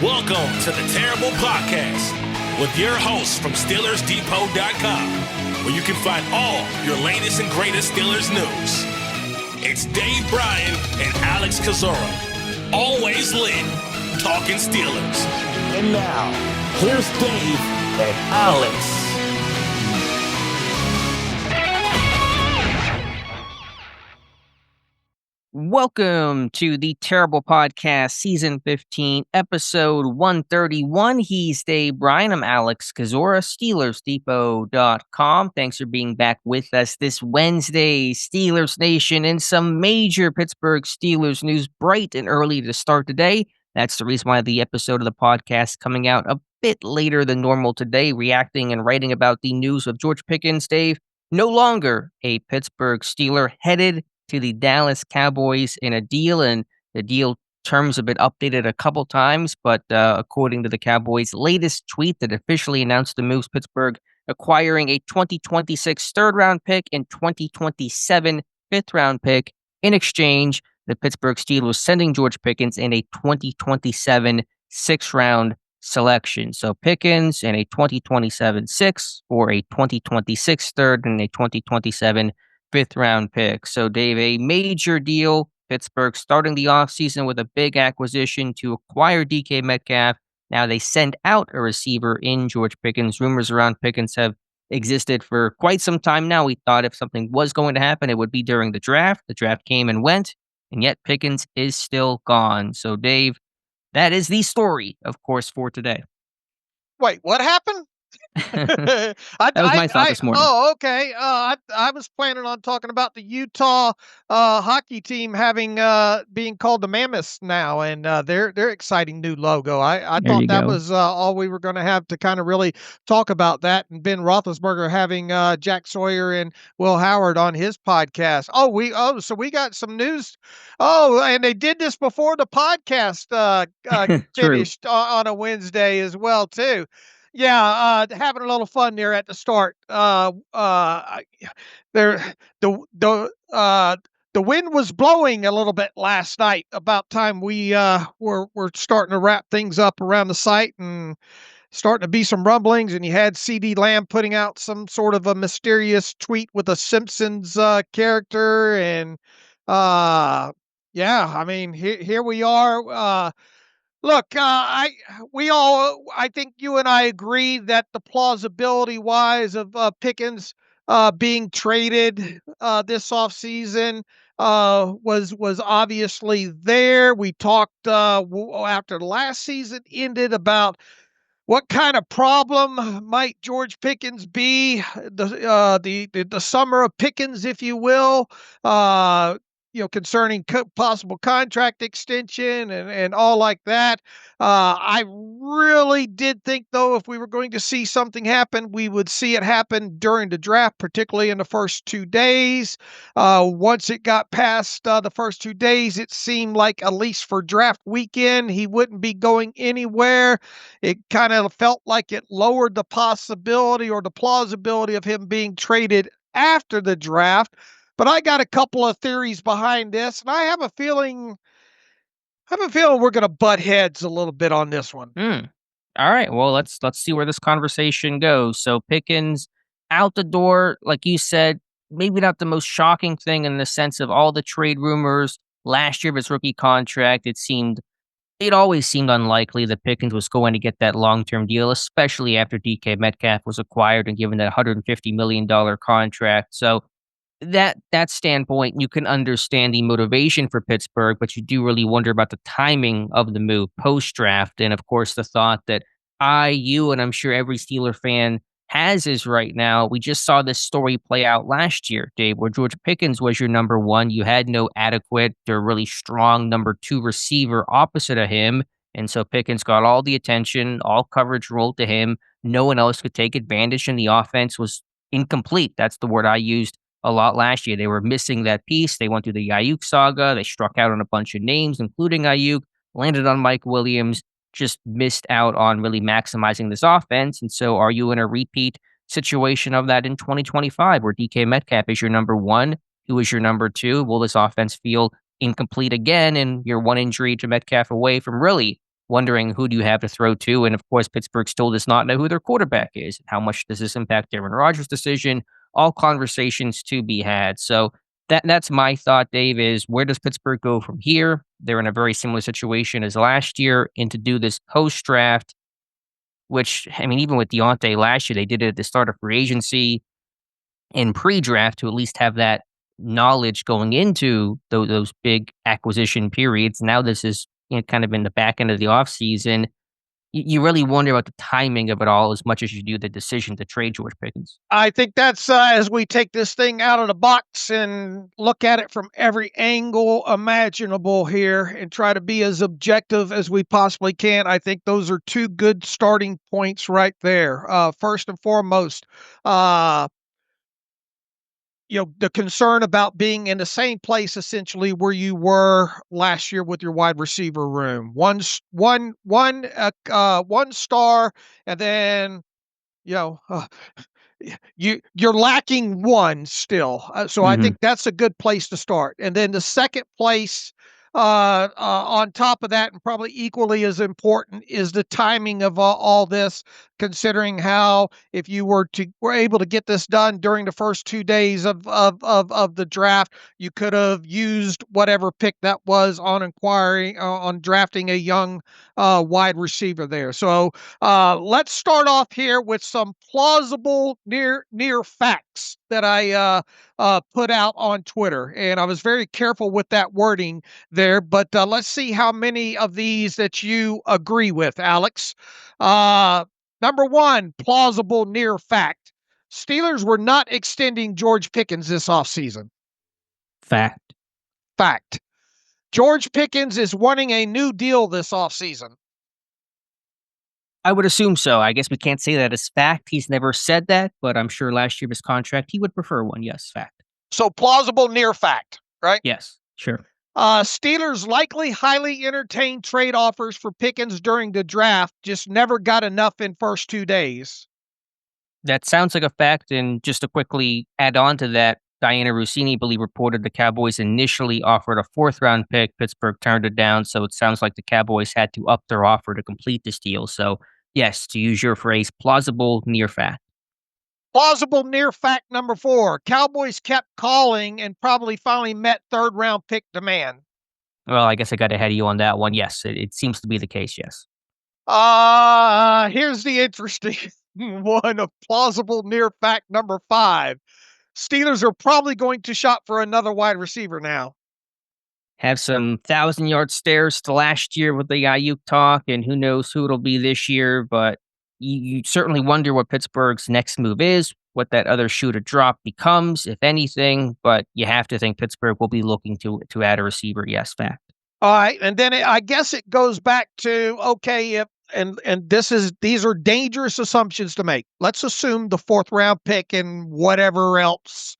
Welcome to the Terrible Podcast with your hosts from SteelersDepot.com, where you can find all your latest and greatest Steelers news. It's Dave Bryan and Alex Kozora, always lit, talking Steelers. And now, here's Dave and Alex. Welcome to the Terrible Podcast, Season 15, Episode 131. He's Dave Bryan. I'm Alex Kozora, SteelersDepot.com. Thanks for being back with us this Wednesday, Steelers Nation, and some major Pittsburgh Steelers news bright and early to start today. That's the reason why the episode of the podcast coming out a bit later than normal today, reacting and writing about the news of George Pickens, Dave, no longer a Pittsburgh Steeler, headed to the Dallas Cowboys in a deal, and the deal terms have been updated a couple times, but according to the Cowboys' latest tweet that officially announced the moves, Pittsburgh acquiring a 2026 third-round pick and 2027 fifth-round pick. In exchange, the Pittsburgh Steelers sending George Pickens in a 2027 sixth-round selection. So Pickens and a 2027 sixth, or a 2026 third and a 2027 fifth-round pick. So, Dave, a major deal. Pittsburgh starting the offseason with a big acquisition to acquire DK Metcalf. Now they send out a receiver in George Pickens. Rumors around Pickens have existed for quite some time now. We thought if something was going to happen, it would be during the draft. The draft came and went, and yet Pickens is still gone. So, Dave, that is the story, of course, for today. Wait, what happened? That was my thought this morning. Oh, okay. I was planning on talking about the Utah hockey team having being called the Mammoths now, and their exciting new logo. I thought that was all we were going to have to kind of really talk about that, and Ben Roethlisberger having Jack Sawyer and Will Howard on his podcast. So we got some news. Oh, and they did this before the podcast finished on a Wednesday as well too. Yeah, having a little fun there at the start. The wind was blowing a little bit last night. About time we were starting to wrap things up around the site, and starting to be some rumblings. And you had CD Lamb putting out some sort of a mysterious tweet with a Simpsons character, and yeah, I mean here we are. Look, I think you and I agree that the plausibility wise of Pickens being traded this offseason was obviously there. We talked after the last season ended about what kind of problem might George Pickens be, the summer of Pickens, if you will. Concerning possible contract extension and all like that. I really did think, though, if we were going to see something happen, we would see it happen during the draft, particularly in the first 2 days. Once it got past the first 2 days, it seemed like, at least for draft weekend, he wouldn't be going anywhere. It kind of felt like it lowered the possibility or the plausibility of him being traded after the draft. But I got a couple of theories behind this, and I have a feeling we're going to butt heads a little bit on this one. All right. Well, let's see where this conversation goes. So Pickens out the door, like you said, maybe not the most shocking thing in the sense of all the trade rumors last year of his rookie contract. It always seemed unlikely that Pickens was going to get that long-term deal, especially after DK Metcalf was acquired and given that $150 million contract. So that standpoint, you can understand the motivation for Pittsburgh, but you do really wonder about the timing of the move post-draft. And of course, the thought that you, and I'm sure every Steeler fan has is right now, we just saw this story play out last year, Dave, where George Pickens was your number one. You had no adequate or really strong number two receiver opposite of him. And so Pickens got all the attention, all coverage rolled to him. No one else could take advantage, and the offense was incomplete. That's the word I used a lot last year. They were missing that piece. They went through the Ayuk saga. They struck out on a bunch of names, including Ayuk, landed on Mike Williams, just missed out on really maximizing this offense. And so are you in a repeat situation of that in 2025 where DK Metcalf is your number one? Who is your number two? Will this offense feel incomplete again? And you're one injury to Metcalf away from really wondering who do you have to throw to. And of course, Pittsburgh still does not know who their quarterback is. How much does this impact Aaron Rodgers' decision? All conversations to be had. So that's my thought, Dave, is where does Pittsburgh go from here? They're in a very similar situation as last year, and to do this post-draft, which, I mean, even with Deontay last year, they did it at the start of free agency and pre-draft to at least have that knowledge going into those big acquisition periods. Now this is, kind of in the back end of the offseason. You really wonder about the timing of it all as much as you do the decision to trade George Pickens. I think that's as we take this thing out of the box and look at it from every angle imaginable here and try to be as objective as we possibly can. I think those are two good starting points right there. First and foremost, the concern about being in the same place essentially where you were last year with your wide receiver room. One star, and then you're lacking one still. So I think that's a good place to start. And then the second place, on top of that, and probably equally as important, is the timing of all this, considering how if you were able to get this done during the first 2 days of the draft, you could have used whatever pick that was on inquiring on drafting a young wide receiver there. So let's start off here with some plausible near facts that I put out on Twitter, and I was very careful with that wording there. But let's see how many of these that you agree with, Alex. Number one, plausible near fact. Steelers were not extending George Pickens this offseason. Fact. George Pickens is wanting a new deal this offseason. I would assume so. I guess we can't say that as fact. He's never said that, but I'm sure last year of his contract, he would prefer one. Yes, fact. So plausible near fact, right? Yes, sure. Steelers likely highly entertained trade offers for Pickens during the draft, just never got enough in first 2 days. That sounds like a fact. And just to quickly add on to that, Diana Rossini, believe, reported the Cowboys initially offered a 4th-round pick. Pittsburgh turned it down, so it sounds like the Cowboys had to up their offer to complete this deal. So, yes, to use your phrase, plausible near fact. Plausible near fact number 4. Cowboys kept calling and probably finally met 3rd-round pick demand. Well, I guess I got ahead of you on that one. Yes, it seems to be the case, yes. Here's the interesting one of plausible near fact number 5. Steelers are probably going to shop for another wide receiver now. Have some 1,000-yard stares to last year with the Ayuk talk, and who knows who it'll be this year, but you certainly wonder what Pittsburgh's next move is, what that other shoe to drop becomes, if anything, but you have to think Pittsburgh will be looking to add a receiver. Yes, fact. All right, and then I guess it goes back to, okay, if and these are dangerous assumptions to make. Let's assume the 4th-round pick and whatever else,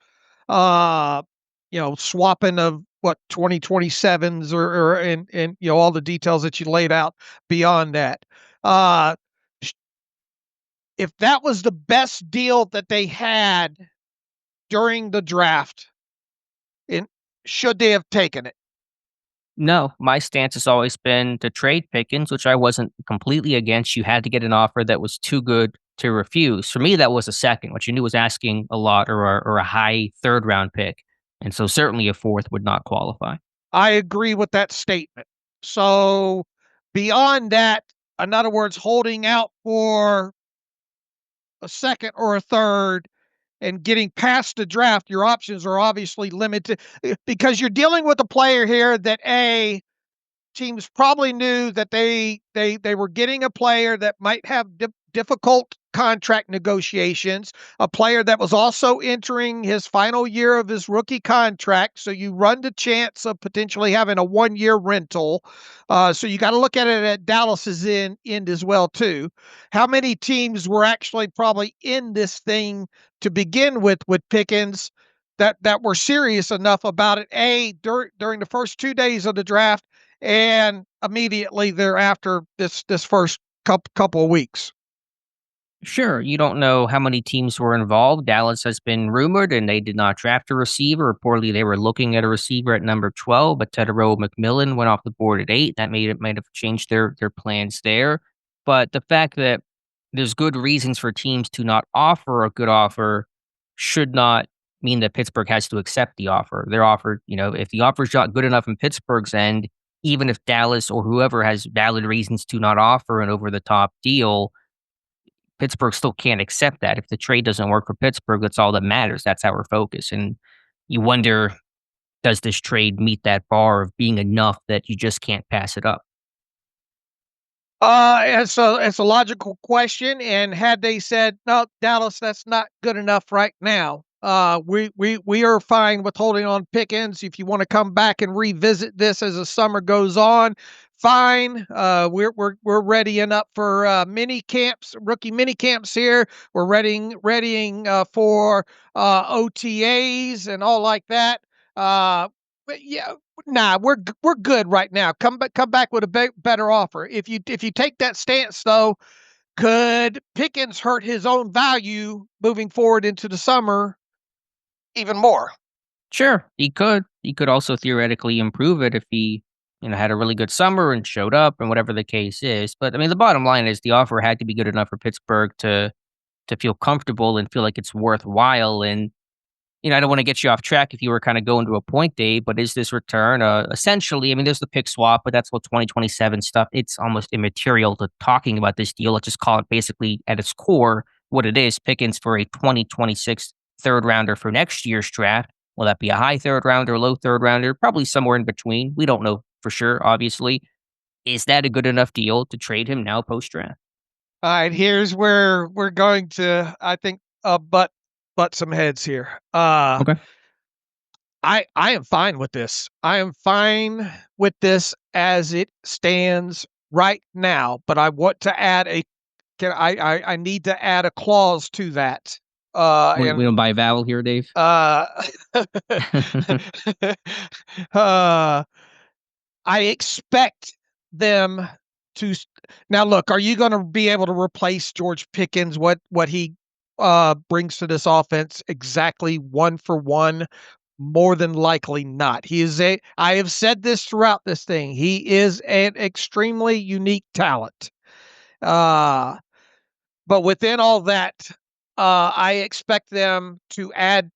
swapping of 2027s or and all the details that you laid out beyond that. If that was the best deal that they had during the draft, should they have taken it? No, my stance has always been to trade Pickens, which I wasn't completely against. You had to get an offer that was too good to refuse. For me, that was a second, which you knew was asking a lot, or a high 3rd-round pick. And so certainly a 4th would not qualify. I agree with that statement. So beyond that, in other words, holding out for a 2nd or a 3rd and getting past the draft, your options are obviously limited because you're dealing with a player here that teams probably knew that they were getting a player that might have difficult contract negotiations, a player that was also entering his final year of his rookie contract. So you run the chance of potentially having a 1-year rental. So you got to look at it at Dallas's end as well, too. How many teams were actually probably in this thing to begin with Pickens that were serious enough about it, during the first 2 days of the draft and immediately thereafter this first couple of weeks? Sure, you don't know how many teams were involved. Dallas has been rumored, and they did not draft a receiver. Reportedly, they were looking at a receiver at number 12, but Tedero McMillan went off the board at 8. That might have changed their plans there. But the fact that there's good reasons for teams to not offer a good offer should not mean that Pittsburgh has to accept the offer. Their offer, if the offer's not good enough in Pittsburgh's end, even if Dallas or whoever has valid reasons to not offer an over the top deal, Pittsburgh still can't accept that. If the trade doesn't work for Pittsburgh, that's all that matters. That's our focus. And you wonder, does this trade meet that bar of being enough that you just can't pass it up? It's a logical question, and had they said, "No, Dallas, that's not good enough right now. We are fine with holding on Pickens. If you want to come back and revisit this as the summer goes on, fine. We're readying up for mini camps, rookie mini camps here. We're readying for OTAs and all like that. But yeah, nah, we're good right now. Come back with a better offer. If you take that stance though, could Pickens hurt his own value moving forward into the summer even more? Sure, he could. He could also theoretically improve it if he, had a really good summer and showed up and whatever the case is. But I mean, the bottom line is the offer had to be good enough for Pittsburgh to feel comfortable and feel like it's worthwhile. And I don't want to get you off track if you were kind of going to a point, Dave, but is this return essentially? I mean, there's the pick swap, but that's what 2027 stuff. It's almost immaterial to talking about this deal. Let's just call it basically at its core what it is: Pickens for a 2026 third rounder for next year's draft. Will that be a high third rounder, low third rounder? Probably somewhere in between. We don't know for sure, obviously. Is that a good enough deal to trade him now post draft? All right, here's where we're going to, I think, butt some heads here. Okay. I am fine with this. I am fine with this as it stands right now, but I want to add I need to add a clause to that. We don't buy a vowel here, Dave. I expect them to now look. Are you going to be able to replace George Pickens? What he brings to this offense exactly one for one? More than likely not. I have said this throughout this thing. He is an extremely unique talent. But within all that, I expect them to add.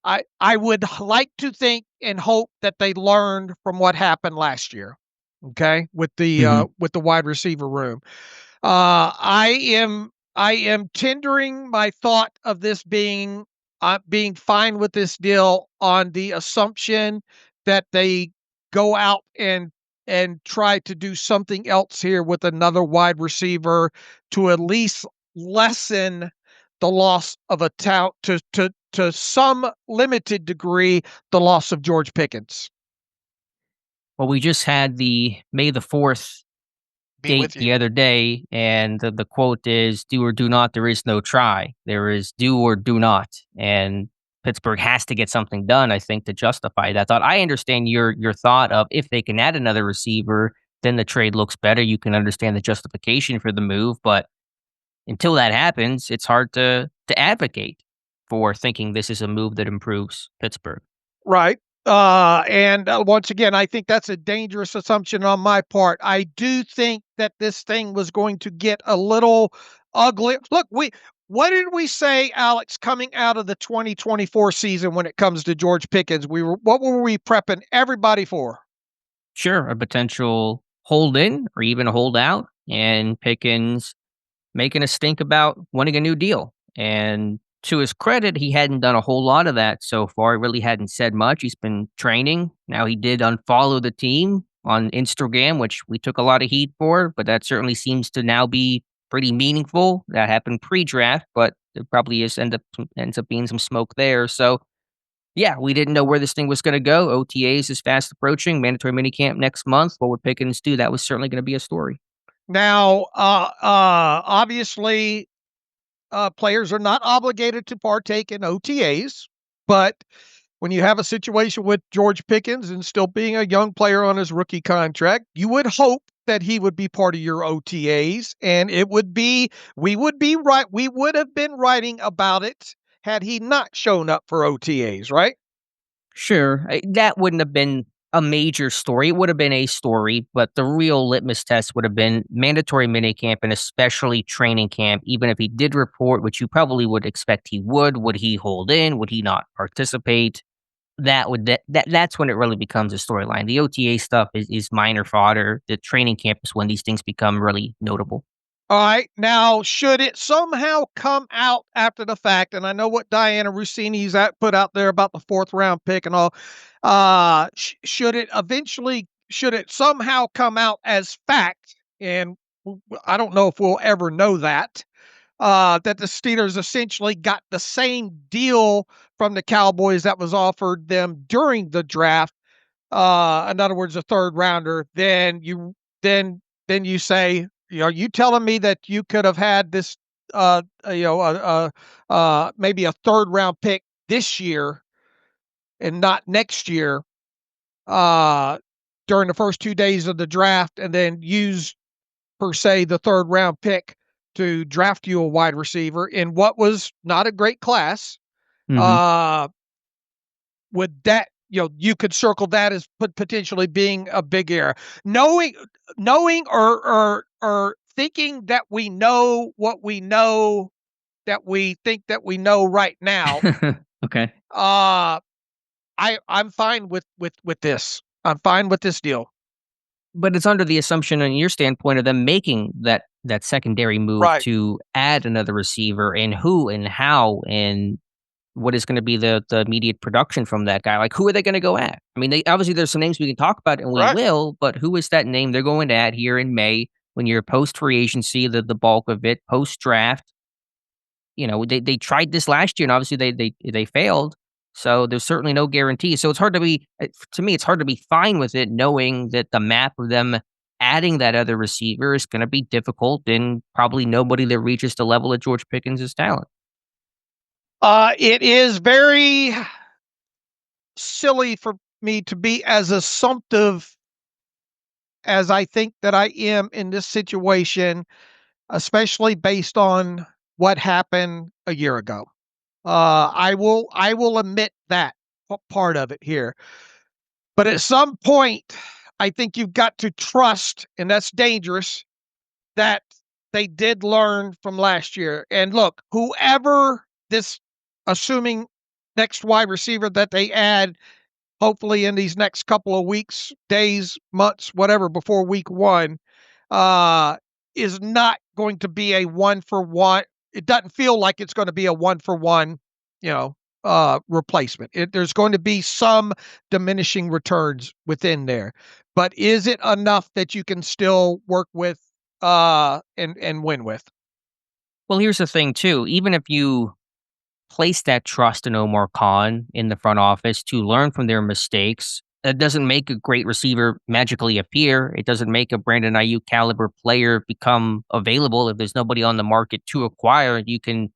I would like to think and hope that they learned from what happened last year. Okay, with the wide receiver room. I am tendering my thought of this being fine with this deal on the assumption that they go out and try to do something else here with another wide receiver to at least lessen the loss of a talent to some limited degree, the loss of George Pickens. Well, we just had the May the 4th date the other day, and the quote is, "Do or do not, there is no try. There is do or do not." And Pittsburgh has to get something done, I think, to justify that thought. I understand your thought of if they can add another receiver, then the trade looks better. You can understand the justification for the move, but until that happens, it's hard to advocate for thinking this is a move that improves Pittsburgh. Right. And once again, I think that's a dangerous assumption on my part. I do think that this thing was going to get a little ugly. Look, what did we say, Alex, coming out of the 2024 season when it comes to George Pickens? What were we prepping everybody for? Sure, a potential hold in or even a hold out, and Pickens making us think about wanting a new deal. And to his credit, he hadn't done a whole lot of that so far. He really hadn't said much. He's been training. Now, he did unfollow the team on Instagram, which we took a lot of heat for, but that certainly seems to now be pretty meaningful. That happened pre-draft, but there probably ends up being some smoke there. So, yeah, we didn't know where this thing was going to go. OTAs is fast approaching. Mandatory minicamp next month. What would Pickens do? That was certainly going to be a story. Now, obviously, players are not obligated to partake in OTAs, but when you have a situation with George Pickens and still being a young player on his rookie contract, you would hope that he would be part of your OTAs, and we would have been writing about it had he not shown up for OTAs, right? Sure, that wouldn't have been a major story. It would have been a story, but the real litmus test would have been mandatory minicamp and especially training camp. Even if he did report, which you probably would expect he would he hold in? Would he not participate? That's when it really becomes a storyline. The OTA stuff is minor fodder. The training camp is when these things become really notable. All right. Now, should it somehow come out after the fact, and I know what Diana Rossini's put out there about the 4th round pick and all, should it somehow come out as fact, and I don't know if we'll ever know that the Steelers essentially got the same deal from the Cowboys that was offered them during the draft, in other words, a 3rd rounder, then you say, are you telling me that you could have had this, maybe a 3rd round pick this year and not next year, during the first 2 days of the draft, and then use, per se, the 3rd round pick to draft you a wide receiver in what was not a great class? Mhm. Would that, you could circle that as potentially being a big error, knowing or thinking that we know what we know, that we think that we know right now. Okay. I'm fine with this. I'm fine with this deal. But it's under the assumption on your standpoint of them making that secondary move Right. to add another receiver and who and how and what is gonna be the immediate production from that guy. Like, who are they gonna go at? I mean, they obviously, there's some names we can talk about, and we Right. will, but who is that name they're going to add here in May when you're post-free agency, the bulk of it, post-draft? They tried this last year, and obviously they failed, so there's certainly no guarantee. So it's hard to be to me, it's hard to be fine with it knowing that the map of them adding that other receiver is gonna be difficult and probably nobody that reaches the level of George Pickens' talent. It is very silly for me to be as assumptive as I think that I am in this situation, especially based on what happened a year ago. I will admit that part of it here. But at some point, I think you've got to trust, and that's dangerous, that they did learn from last year. And look, whoever this, assuming next wide receiver that they add, hopefully in these next couple of weeks, days, months, whatever, before week 1, uh, is not going to be a one for one. It doesn't feel like it's going to be a one for one, replacement. There's going to be some diminishing returns within there, but is it enough that you can still work with, and win with? Well, here's the thing too, even if you place that trust in Omar Khan in the front office to learn from their mistakes, that doesn't make a great receiver magically appear. It doesn't make a Brandon Ayuk caliber player become available if there's nobody on the market to acquire. You can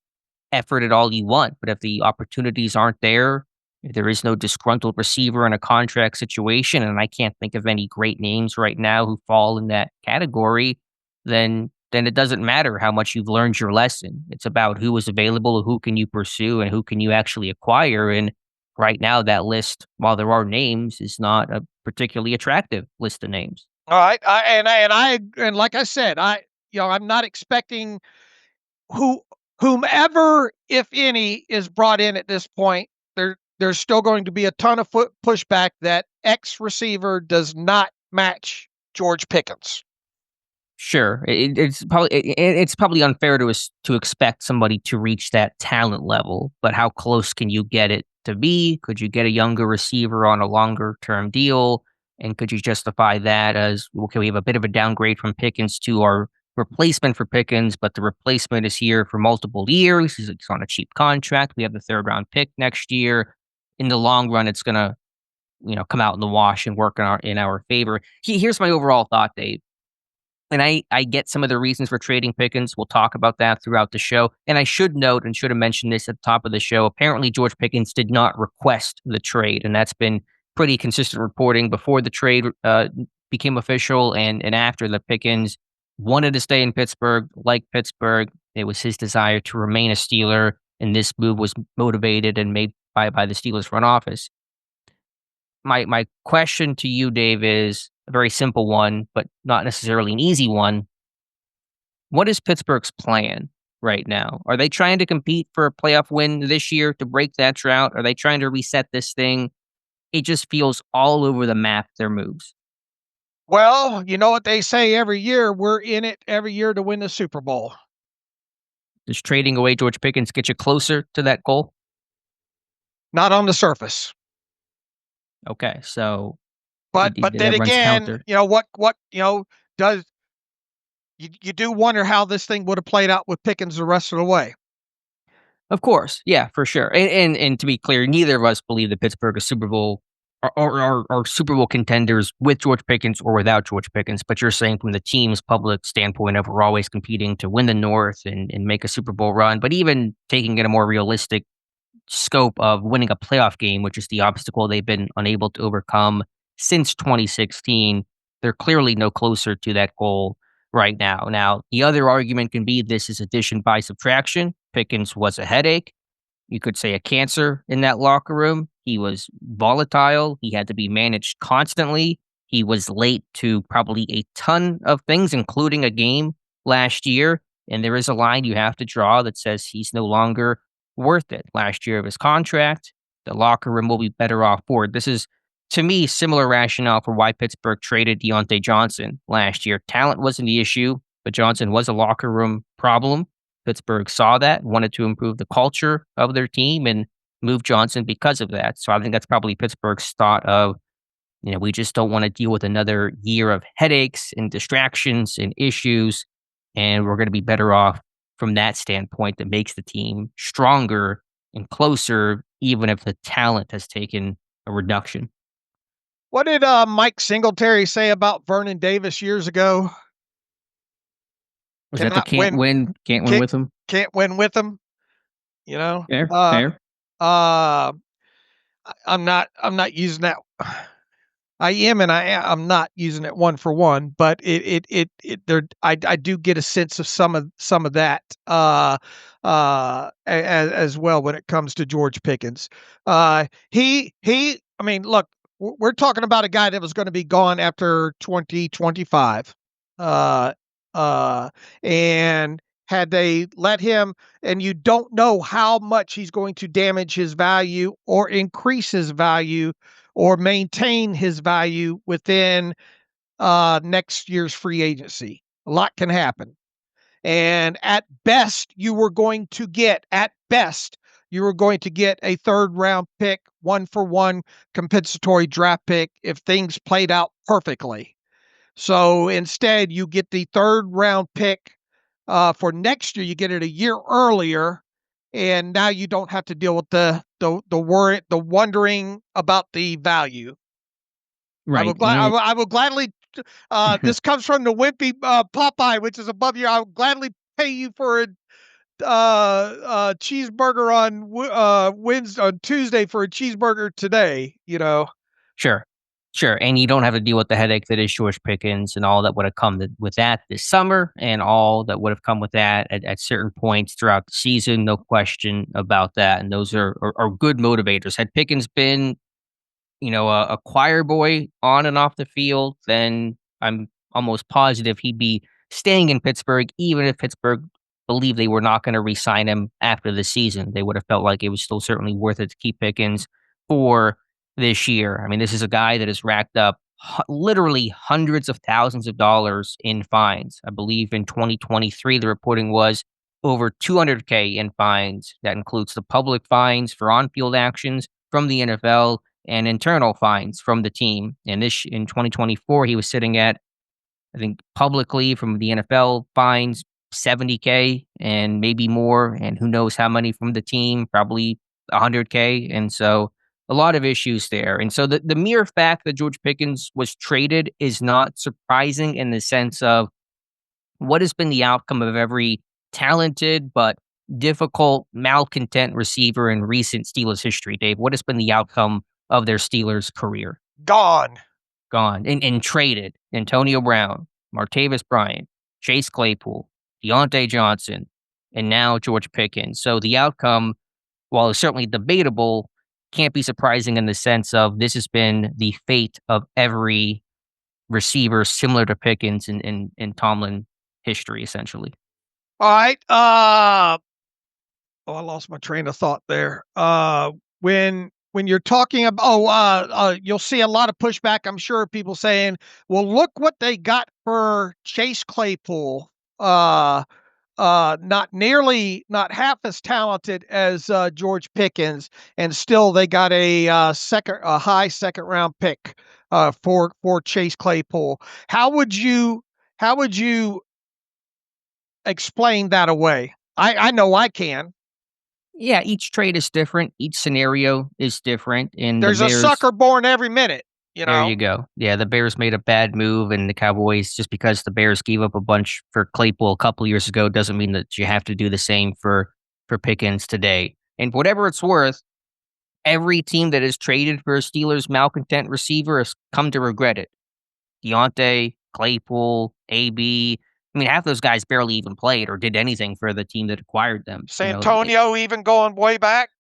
effort it all you want, but if the opportunities aren't there, if there is no disgruntled receiver in a contract situation, and I can't think of any great names right now who fall in that category, then it doesn't matter how much you've learned your lesson. It's about who is available, who can you pursue, and who can you actually acquire. And right now, that list, while there are names, is not a particularly attractive list of names. All right, and like I said, I'm not expecting who whomever, if any, is brought in at this point. There's still going to be a ton of pushback that X receiver does not match George Pickens. Sure, it's probably unfair to expect somebody to reach that talent level, but how close can you get it to be? Could you get a younger receiver on a longer term deal? And could you justify that as, okay, we have a bit of a downgrade from Pickens to our replacement for Pickens, but the replacement is here for multiple years. He's on a cheap contract. We have the 3rd round pick next year. In the long run, it's gonna, come out in the wash and work in our favor. Here's my overall thought, Dave. And I get some of the reasons for trading Pickens. We'll talk about that throughout the show. And I should note and should have mentioned this at the top of the show. Apparently, George Pickens did not request the trade, and that's been pretty consistent reporting before the trade became official and after that Pickens wanted to stay in Pittsburgh, like Pittsburgh. It was his desire to remain a Steeler, and this move was motivated and made by the Steelers front office. My question to you, Dave, is a very simple one, but not necessarily an easy one. What is Pittsburgh's plan right now? Are they trying to compete for a playoff win this year to break that drought? Are they trying to reset this thing? It just feels all over the map, their moves. Well, you know what they say every year, we're in it every year to win the Super Bowl. Does trading away George Pickens get you closer to that goal? Not on the surface. Okay, so But then that runs again, counter. does you do wonder how this thing would have played out with Pickens the rest of the way. Of course, yeah, for sure. And to be clear, neither of us believe that Pittsburgh is Super Bowl or Super Bowl contenders with George Pickens or without George Pickens. But you're saying from the team's public standpoint of we're always competing to win the North and make a Super Bowl run. But even taking it a more realistic scope of winning a playoff game, which is the obstacle they've been unable to overcome since 2016, they're clearly no closer to that goal right now. Now, the other argument can be this is addition by subtraction. Pickens was a headache. You could say a cancer in that locker room. He was volatile. He had to be managed constantly. He was late to probably a ton of things, including a game last year. And there is a line you have to draw that says he's no longer worth it. Last year of his contract, the locker room will be better off for it. This is, to me, similar rationale for why Pittsburgh traded Deontay Johnson last year. Talent wasn't the issue, but Johnson was a locker room problem. Pittsburgh saw that, wanted to improve the culture of their team, and moved Johnson because of that. So I think that's probably Pittsburgh's thought of, we just don't want to deal with another year of headaches and distractions and issues, and we're going to be better off from that standpoint that makes the team stronger and closer, even if the talent has taken a reduction. What did Mike Singletary say about Vernon Davis years ago? Was that the can't win with him? Can't win with him. Fair. I'm not using that. I am and I'm not using it one for one, but I do get a sense of some of that as well when it comes to George Pickens. I mean, look, we're talking about a guy that was going to be gone after 2025. And had they let him, and you don't know how much he's going to damage his value or increase his value or maintain his value within next year's free agency. A lot can happen. And at best, you were going to get a third round pick, 1-for-1 compensatory draft pick if things played out perfectly. So instead, you get the third round pick for next year. You get it a year earlier, and now you don't have to deal with the worry, the wondering about the value. Right. I will gladly. This comes from the wimpy Popeye, which is above you. I will gladly pay you for a cheeseburger on Tuesday for a cheeseburger today. Sure. And you don't have to deal with the headache that is George Pickens and all that would have come with that this summer and all that would have come with that at certain points throughout the season. No question about that. And those are good motivators. Had Pickens been, a choir boy on and off the field, then I'm almost positive he'd be staying in Pittsburgh, even if Pittsburgh believed they were not going to re-sign him after the season. They would have felt like it was still certainly worth it to keep Pickens for this year. I mean, this is a guy that has racked up literally hundreds of thousands of dollars in fines. I believe in 2023, the reporting was over $200K in fines. That includes the public fines for on-field actions from the NFL and internal fines from the team. And this in 2024, he was sitting at, I think, publicly from the NFL fines, $70K and maybe more. And who knows how many from the team, probably $100K. And so a lot of issues there. And so the mere fact that George Pickens was traded is not surprising in the sense of what has been the outcome of every talented but difficult, malcontent receiver in recent Steelers history, Dave? What has been the outcome of their Steelers career? Gone. gone. And traded Antonio Brown, Martavis Bryant, Chase Claypool, Deontay Johnson, and now George Pickens. So the outcome, while it's certainly debatable, can't be surprising in the sense of this has been the fate of every receiver similar to Pickens in Tomlin history, essentially. All right. I lost my train of thought there. When you're talking about, you'll see a lot of pushback. I'm sure people saying, "Well, look what they got for Chase Claypool. Not half as talented as George Pickens, and still they got a high second round pick for Chase Claypool." How would you explain that away? I know I can. Yeah, each trade is different. Each scenario is different. And There's the a Bears, sucker born every minute, you there know. you go. Yeah, the Bears made a bad move, and the Cowboys, just because the Bears gave up a bunch for Claypool a couple years ago, doesn't mean that you have to do the same for Pickens today. And for whatever it's worth, every team that has traded for a Steelers malcontent receiver has come to regret it. Deontay, Claypool, AB. I mean, half those guys barely even played or did anything for the team that acquired them. Santonio even going way back.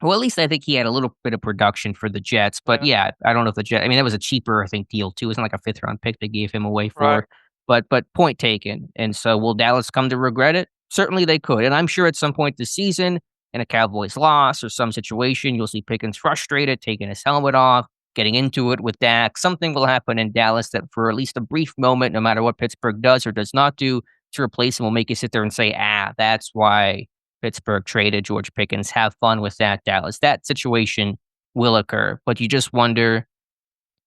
Well, at least I think he had a little bit of production for the Jets. But yeah, I don't know if the Jets. I mean, that was a cheaper, I think, deal too. It wasn't like a fifth round pick they gave him away for. Right. But point taken. And so, will Dallas come to regret it? Certainly, they could. And I'm sure at some point this season, in a Cowboys loss or some situation, you'll see Pickens frustrated, taking his helmet off, getting into it with Dak. Something will happen in Dallas that, for at least a brief moment, no matter what Pittsburgh does or does not do to replace him, will make you sit there and say, that's why Pittsburgh traded George Pickens. Have fun with that, Dallas. That situation will occur. But you just wonder,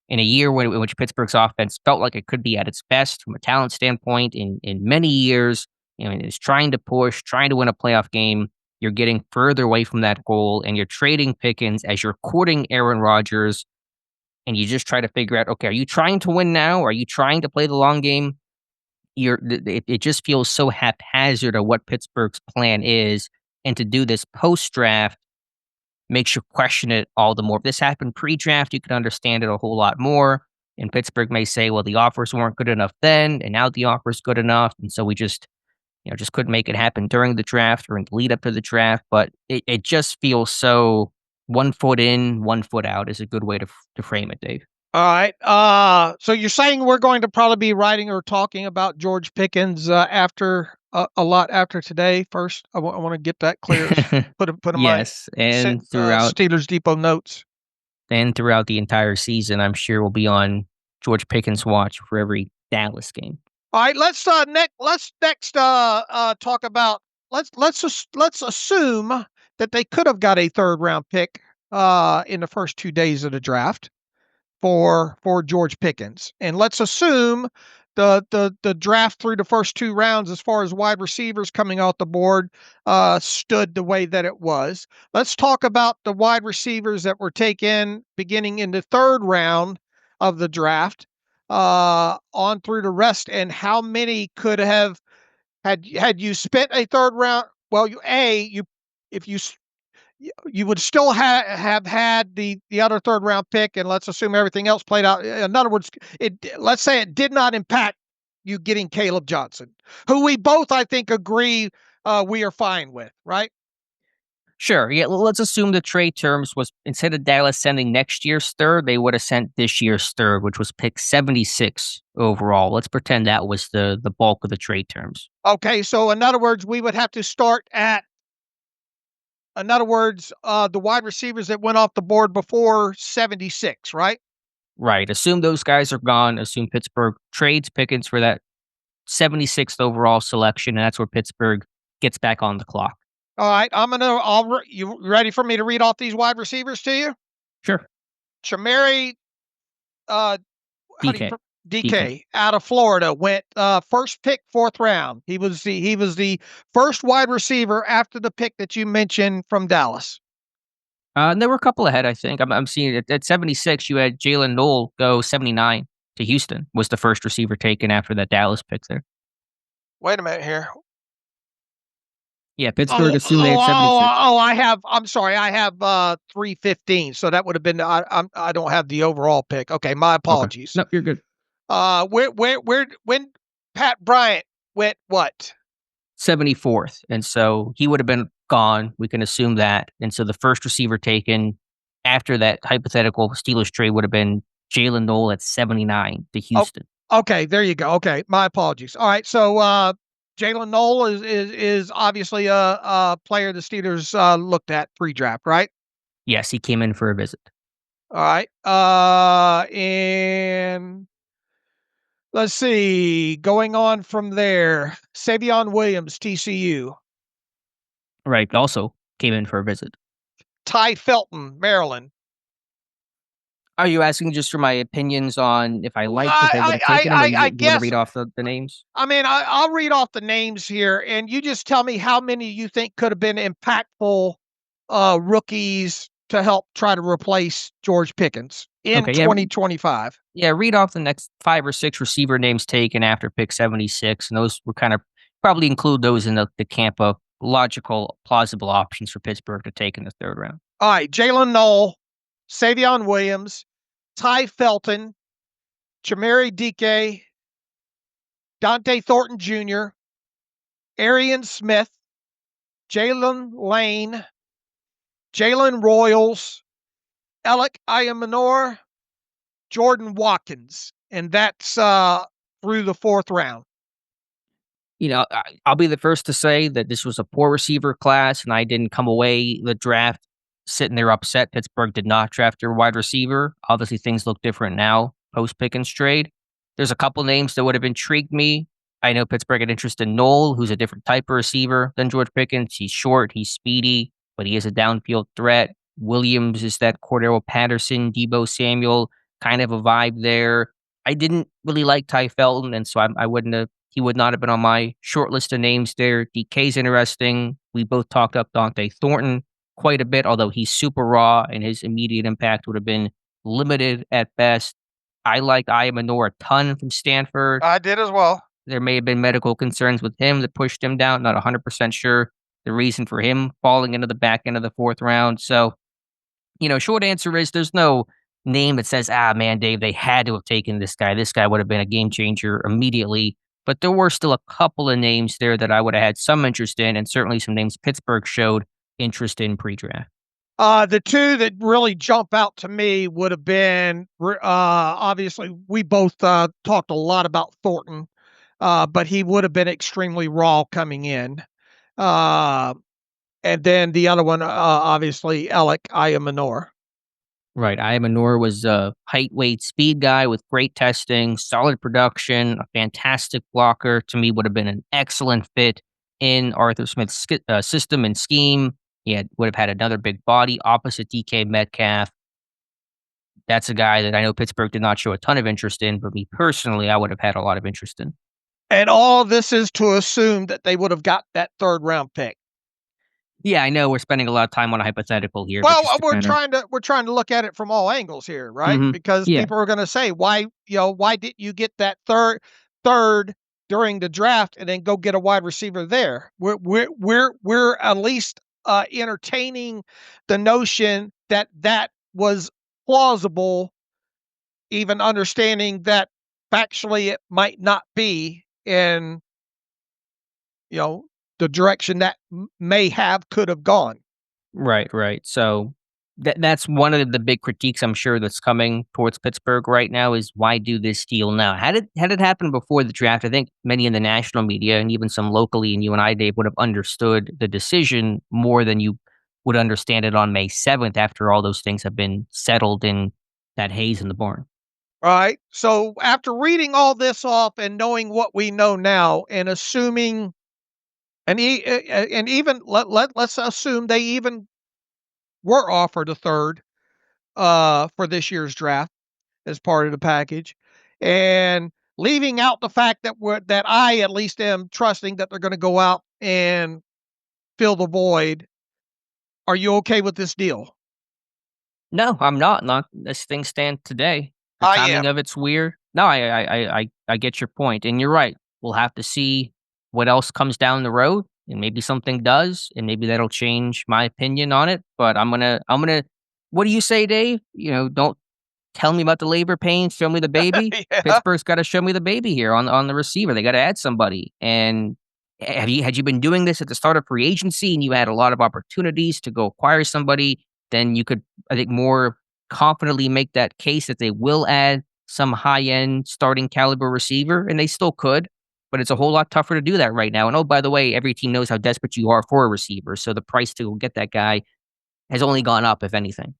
in a year in which Pittsburgh's offense felt like it could be at its best from a talent standpoint in many years, it's trying to push, trying to win a playoff game. You're getting further away from that goal, and you're trading Pickens as you're courting Aaron Rodgers, and you just try to figure out, okay, are you trying to win now? Are you trying to play the long game? It just feels so haphazard of what Pittsburgh's plan is, and to do this post-draft makes you question it all the more. If this happened pre-draft, you could understand it a whole lot more, and Pittsburgh may say, well, the offers weren't good enough then, and now the offer's good enough, and so we just couldn't make it happen during the draft or in the lead up to the draft. But it just feels so 1 foot in, 1 foot out is a good way to frame it, Dave. All right. So you're saying we're going to probably be writing or talking about George Pickens after a lot after today. First, I want to get that clear. Put in yes, my and throughout Steelers Depot notes. And throughout the entire season, I'm sure we'll be on George Pickens' watch for every Dallas game. All right, let's next talk about let's assume that they could have got a third round pick in the first 2 days of the draft for George Pickens, and let's assume the draft through the first 2 rounds as far as wide receivers coming out the board stood the way that it was. Let's talk about the wide receivers that were taken beginning in the 3rd round of the draft on through the rest, and how many could have had you spent a 3rd round. Well, you would still have had the other 3rd round pick, and let's assume everything else played out. In other words, let's say it did not impact you getting Caleb Johnson, who we both, I think, agree we are fine with, right? Sure. Yeah. Let's assume the trade terms was, instead of Dallas sending next year's 3rd, they would have sent this year's 3rd, which was pick 76 overall. Let's pretend that was the bulk of the trade terms. Okay. So in other words, we would have to start at, the wide receivers that went off the board before 76, right? Right. Assume those guys are gone. Assume Pittsburgh trades Pickens for that 76th overall selection, and that's where Pittsburgh gets back on the clock. All right, you ready for me to read off these wide receivers to you? Sure. Chamari, DK. DK out of Florida went first pick, 4th round. He was the first wide receiver after the pick that you mentioned from Dallas. And there were a couple ahead, I think. I'm seeing it at 76. You had Jalen Noel go 79 to Houston. Was the first receiver taken after that Dallas pick there. Wait a minute here. Yeah, Pittsburgh assumed they had 76. I'm sorry. I have 315. So that would have been. I don't have the overall pick. Okay, my apologies. Okay. No, you're good. When Pat Bryant went what? 74th, and so he would have been gone. We can assume that, and so the first receiver taken after that hypothetical Steelers trade would have been Jalen Noel at 79 to Houston. Okay, there you go. Okay, my apologies. All right, so Jalen Noel is obviously a player the Steelers looked at pre-draft, right? Yes, he came in for a visit. All right, and let's see, going on from there, Savion Williams, TCU. Right, also came in for a visit. Ty Felton, Maryland. Are you asking just for my opinions on if I liked if they would have taken him, or you want to read off the names? I mean, I'll read off the names here, and you just tell me how many you think could have been impactful rookies to help try to replace George Pickens in 2025. Yeah, read off the next 5 or 6 receiver names taken after pick 76, and those were kind of probably include those in the camp of logical, plausible options for Pittsburgh to take in the 3rd round. All right, Jalen Noel, Savion Williams, Ty Felton, Chimere Dike, Dante Thornton Jr., Arian Smith, Jalen Lane, Jalen Royals, Alec Ayamanor, Jordan Watkins, and that's through the 4th round. You know, I'll be the first to say that this was a poor receiver class, and I didn't come away the draft sitting there upset Pittsburgh did not draft their wide receiver. Obviously, things look different now post Pickens trade. There's a couple names that would have intrigued me. I know Pittsburgh had interest in Noel, who's a different type of receiver than George Pickens. He's short, he's speedy, but he is a downfield threat. Williams is that Cordero Patterson, Deebo Samuel kind of a vibe there. I didn't really like Ty Felton, and so he would not have been on my short list of names there. DK's interesting. We both talked up Dante Thornton quite a bit, although he's super raw and his immediate impact would have been limited at best. I liked Ayamanor a ton from Stanford. I did as well. There may have been medical concerns with him that pushed him down. Not 100% sure the reason for him falling into the back end of the 4th round. So, short answer is there's no name that says, man, Dave, they had to have taken this guy. This guy would have been a game changer immediately. But there were still a couple of names there that I would have had some interest in, and certainly some names Pittsburgh showed interest in pre-draft. The two that really jump out to me would have been, obviously, we both talked a lot about Thornton, but he would have been extremely raw coming in. And then the other one, obviously, Alec Ayamanor. Right. Ayamanor was a height, weight, speed guy with great testing, solid production, a fantastic blocker. To me, would have been an excellent fit in Arthur Smith's system and scheme. He would have had another big body opposite DK Metcalf. That's a guy that I know Pittsburgh did not show a ton of interest in, but me personally, I would have had a lot of interest in. And all this is to assume that they would have got that 3rd round pick. Yeah, I know we're spending a lot of time on a hypothetical here. Well, we're trying to look at it from all angles here, right? Mm-hmm. Because people are going to say, why didn't you get that third during the draft and then go get a wide receiver there? We're at least entertaining the notion that was plausible, even understanding that factually it might not be in, the direction that could have gone. Right. So that's one of the big critiques I'm sure that's coming towards Pittsburgh right now is why do this deal now? Had it happened before the draft, I think many in the national media and even some locally, and you and I, Dave, would have understood the decision more than you would understand it on May 7th after all those things have been settled in that haze in the barn. All right. So after reading all this off and knowing what we know now and assuming and even let's assume they even were offered a 3rd for this year's draft as part of the package, and leaving out the fact that I at least am trusting that they're going to go out and fill the void. Are you okay with this deal? No, I'm not. Not as things stand today. The timing of it's weird. No, I get your point, and you're right. We'll have to see what else comes down the road. and maybe something does, and maybe that'll change my opinion on it. But I'm gonna. What do you say, Dave? Don't tell me about the labor pains. Show me the baby. Yeah. Pittsburgh's got to show me the baby here on the receiver. They got to add somebody. And had you been doing this at the start of free agency and you had a lot of opportunities to go acquire somebody, then you could, I think, more confidently make that case that they will add some high end starting caliber receiver, and they still could. But it's a whole lot tougher to do that right now. And oh, by the way, every team knows how desperate you are for a receiver. So the price to go get that guy has only gone up, if anything.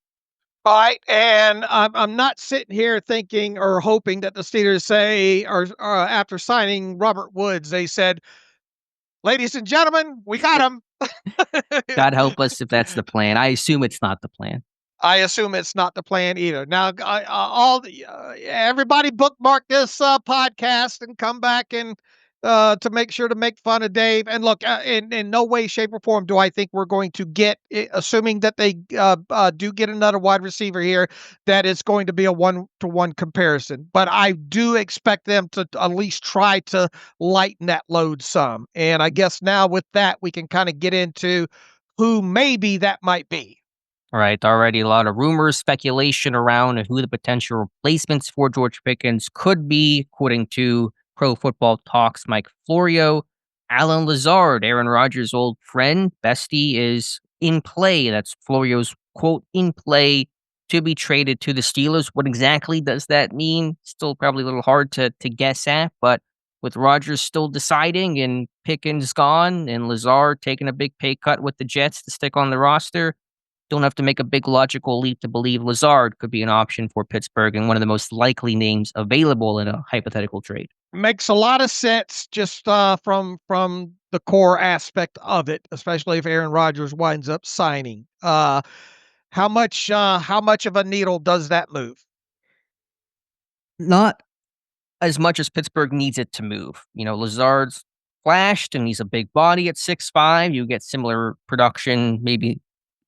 All right, and I'm not sitting here thinking or hoping that the Steelers say, or after signing Robert Woods, they said, "Ladies and gentlemen, we got him." God help us if that's the plan. I assume it's not the plan. I assume it's not the plan either. Now, everybody bookmark this podcast and come back and to make sure to make fun of Dave. And look, in no way, shape, or form do I think we're going to get, assuming that they do get another wide receiver here, that it's going to be a 1-to-1 comparison. But I do expect them to at least try to lighten that load some. And I guess now with that, we can kind of get into who maybe that might be. All right, already a lot of rumors, speculation around who the potential replacements for George Pickens could be, according to Pro Football Talks' Mike Florio. Alan Lazard, Aaron Rodgers' old friend, bestie, is in play. That's Florio's quote, in play to be traded to the Steelers. What exactly does that mean? Still probably a little hard to guess at, but with Rodgers still deciding and Pickens gone and Lazard taking a big pay cut with the Jets to stick on the roster, don't have to make a big logical leap to believe Lazard could be an option for Pittsburgh and one of the most likely names available in a hypothetical trade. Makes a lot of sense just from the core aspect of it, especially if Aaron Rodgers winds up signing. How much of a needle does that move? Not as much as Pittsburgh needs it to move. Lazard's flashed and he's a big body at 6'5". You get similar production, maybe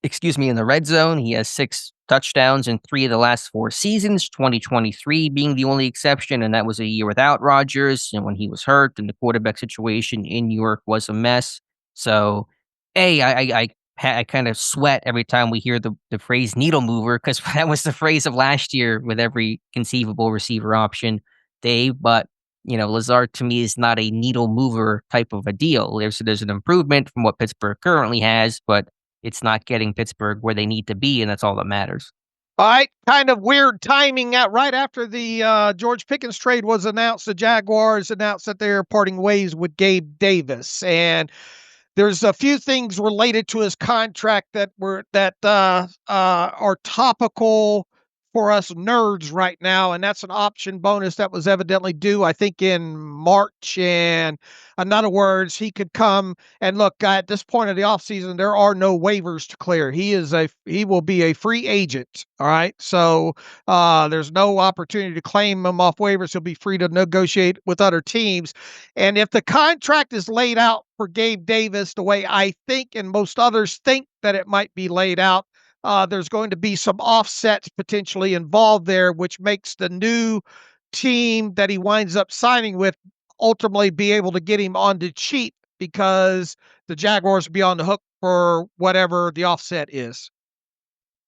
in the red zone. He has 6 touchdowns in 3 of the last 4 seasons, 2023 being the only exception, and that was a year without Rodgers and when he was hurt, and the quarterback situation in New York was a mess. So, I kind of sweat every time we hear the phrase needle mover, because that was the phrase of last year with every conceivable receiver option, Dave. But Lazard to me is not a needle mover type of a deal. There's an improvement from what Pittsburgh currently has, but it's not getting Pittsburgh where they need to be, and that's all that matters. All right, kind of weird timing. Right after the George Pickens trade was announced, the Jaguars announced that they're parting ways with Gabe Davis, and there's a few things related to his contract that are topical for us nerds right now, and that's an option bonus that was evidently due, I think, in March. And in other words, he could come and look, at this point of the offseason, there are no waivers to clear. He will be a free agent. All right. So there's no opportunity to claim him off waivers. He'll be free to negotiate with other teams. And if the contract is laid out for Gabe Davis the way I think and most others think that it might be laid out, there's going to be some offsets potentially involved there, which makes the new team that he winds up signing with ultimately be able to get him on the cheap, because the Jaguars will be on the hook for whatever the offset is.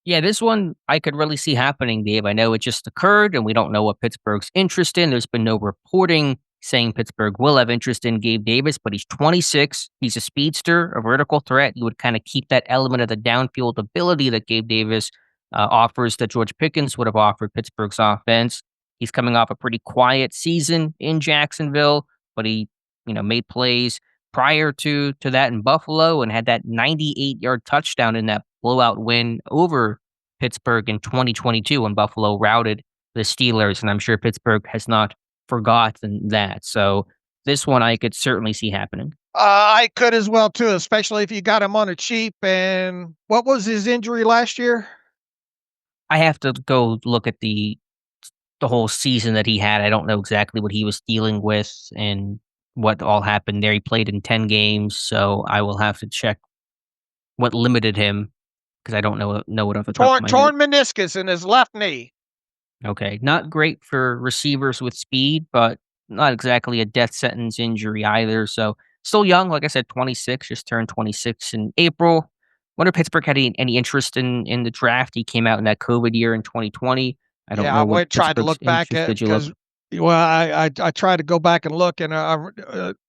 Yeah, this one I could really see happening, Dave. I know it just occurred, and we don't know what Pittsburgh's interest in. There's been no reporting saying Pittsburgh will have interest in Gabe Davis, but he's 26. He's a speedster, a vertical threat. You would kind of keep that element of the downfield ability that Gabe Davis offers that George Pickens would have offered Pittsburgh's offense. He's coming off a pretty quiet season in Jacksonville, but he, made plays prior to that in Buffalo and had that 98-yard touchdown in that blowout win over Pittsburgh in 2022 when Buffalo routed the Steelers. And I'm sure Pittsburgh has not forgotten that. So this one I could certainly see happening. I could as well, too, especially if you got him on a cheap. And what was his injury last year? I have to go look at the whole season that he had. I don't know exactly what he was dealing with and what all happened there. He played in 10 games, so I will have to check what limited him, because I don't know what off the top of my torn meniscus in his left knee. Okay, not great for receivers with speed, but not exactly a death sentence injury either. So Still young, like I said, 26, just turned 26 in April. Wonder if Pittsburgh had any interest in the draft. He came out in that COVID year in 2020. I don't Yeah, know I what went tried to Pittsburgh's look back interest at did you look. because well, I tried to go back and look, and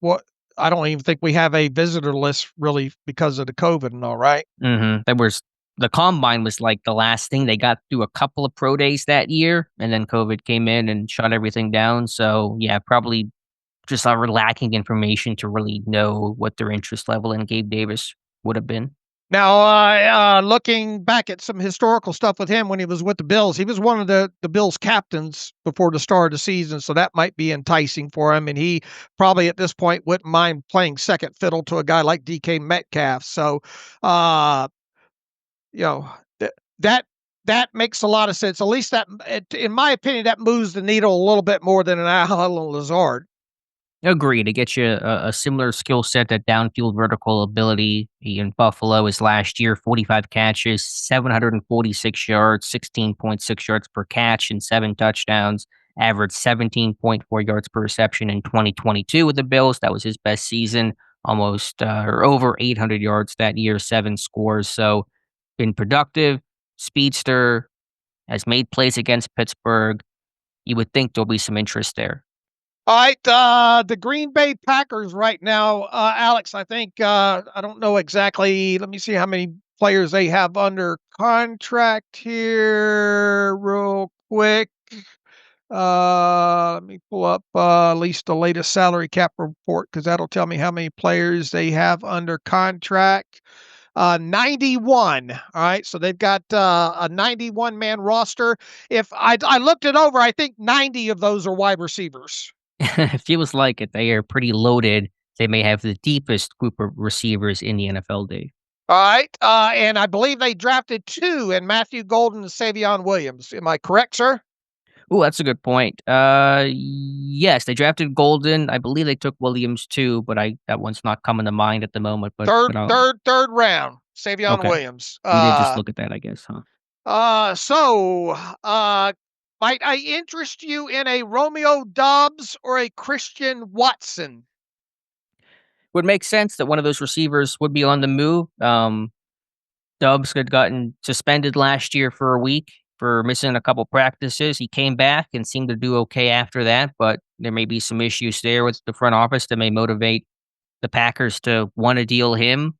what I don't even think we have a visitor list really because of the COVID and all. Right? That was the combine was like the last thing. They got through a couple of pro days that year, and then COVID came in and shut everything down. So yeah, probably just we're lacking information to really know what their interest level in Gabe Davis would have been. Now, looking back at some historical stuff with him when he was with the Bills, he was one of the Bills' captains before the start of the season, so that might be enticing for him. And he probably at this point wouldn't mind playing second fiddle to a guy like DK Metcalf. So, uh, you know, that that makes a lot of sense. At least that, in my opinion, that moves the needle a little bit more than an Alan Lazard. Agree to get you a similar skill set, that downfield vertical ability. He in Buffalo is last year 45 catches, 746 yards, 16.6 yards per catch, and 7 touchdowns. Averaged 17.4 yards per reception in 2022 with the Bills. That was his best season, almost or over 800 yards that year, 7 scores. So been productive, speedster, has made plays against Pittsburgh. You would think there'll be some interest there. All right, the Green Bay Packers right now, Alex. I think I don't know exactly. Let me see how many players they have under contract here, real quick. Let me pull up at least the latest salary cap report because that'll tell me how many players they have under contract. 91. All right, so they've got a 91 man roster. If I looked it over, I think 90 of those are wide receivers. It feels like it. They are pretty loaded. They may have the deepest group of receivers in the NFL, Dave. All right. And I believe they drafted two in Matthew Golden and Savion Williams. Am I correct, sir? Oh, that's a good point. Yes, they drafted Golden. I believe they took Williams too, but that one's not coming to mind at the moment. Third round, Savion Okay, Williams. you did just look at that, I guess, huh? Might I interest you in a Romeo Doubs or a Christian Watson? Would make sense that one of those receivers would be on the move. Dubs had gotten suspended last year for a week for missing a couple practices. He came back and seemed to do okay after that, but there may be some issues there with the front office that may motivate the Packers to want to deal him.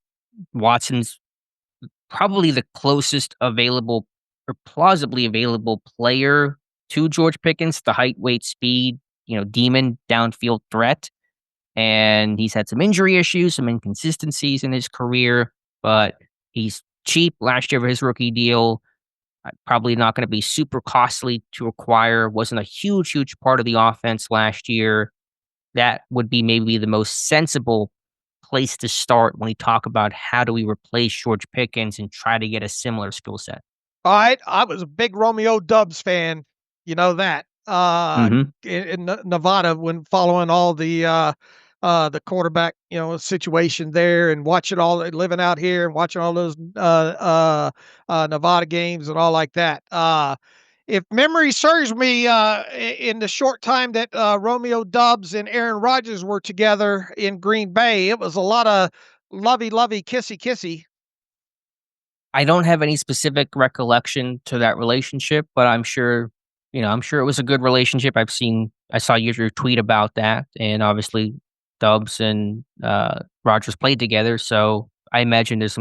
Watson's probably the closest available or plausibly available player to George Pickens, the height, weight, speed, demon downfield threat. And he's had some injury issues, some inconsistencies in his career, but he's cheap last year for his rookie deal. Probably not going to be super costly to acquire. Wasn't a huge part of the offense last year. That would be maybe the most sensible place to start when we talk about how do we replace George Pickens and try to get a similar skill set. All right. I was a big Romeo Doubs fan. You know that. In Nevada when following all the quarterback, situation there and watching all living out here and watching all those Nevada games and all like that. If memory serves me, in the short time that Romeo Doubs and Aaron Rodgers were together in Green Bay, it was a lot of lovey, kissy. I don't have any specific recollection to that relationship, but I'm sure it was a good relationship. I saw your tweet about that, and obviously Dubs and Rodgers played together, so I imagine there's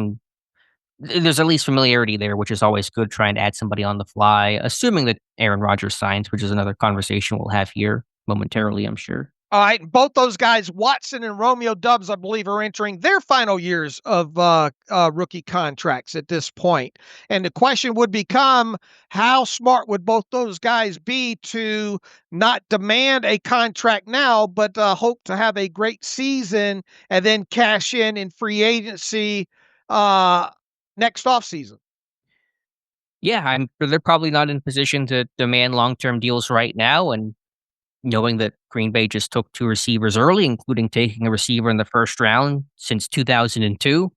at least familiarity there, which is always good, trying to add somebody on the fly, assuming that Aaron Rodgers signs, which is another conversation we'll have here momentarily, I'm sure. All right, both those guys, Watson and Romeo Doubs, I believe, are entering their final years of rookie contracts at this point. And the question would become, how smart would both those guys be to not demand a contract now, but hope to have a great season and then cash in free agency next offseason? Yeah, they're probably not in position to demand long-term deals right now, and knowing that Green Bay just took two receivers early, including taking a receiver in the first round since 2002,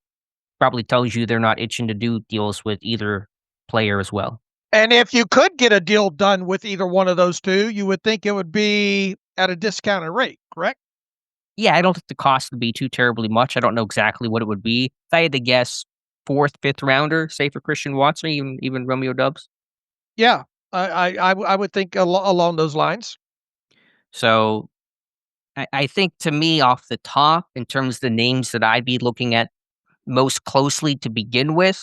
probably tells you they're not itching to do deals with either player as well. And if you could get a deal done with either one of those two, you would think it would be at a discounted rate, correct? Yeah, I don't think the cost would be too terribly much. I don't know exactly what it would be. If I had to guess, 4th, 5th rounder, say for Christian Watson, even Romeo Dubs. Yeah, I would think along those lines. So I think to me, off the top, in terms of the names that I'd be looking at most closely to begin with,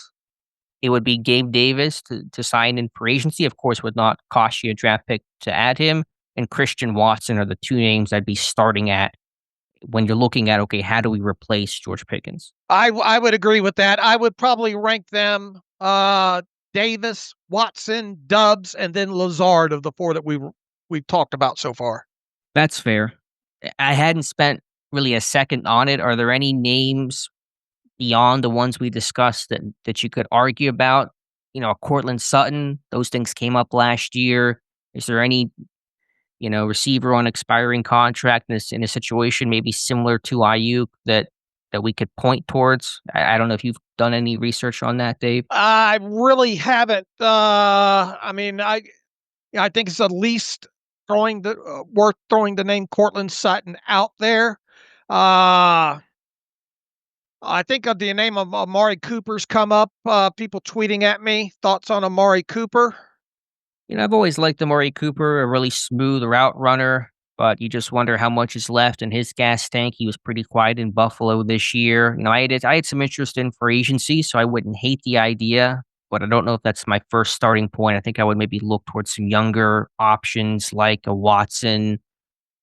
it would be Gabe Davis to sign in free agency. Of course, would not cost you a draft pick to add him. And Christian Watson are the two names I'd be starting at when you're looking at, okay, how do we replace George Pickens? I would agree with that. I would probably rank them Davis, Watson, Dubs, and then Lazard of the four that we've talked about so far. That's fair. I hadn't spent really a second on it. Are there any names beyond the ones we discussed that you could argue about? You know, Cortland Sutton, those things came up last year. Is there any, receiver on expiring contract in a situation maybe similar to Ayuk that we could point towards? I don't know if you've done any research on that, Dave. I really haven't. I think it's at least worth throwing the name Cortland Sutton out there. I think the name of Amari Cooper's come up. People tweeting at me. Thoughts on Amari Cooper? I've always liked Amari Cooper, a really smooth route runner, but you just wonder how much is left in his gas tank. He was pretty quiet in Buffalo this year. I had some interest in free agency, so I wouldn't hate the idea, but I don't know if that's my first starting point. I think I would maybe look towards some younger options like a Watson.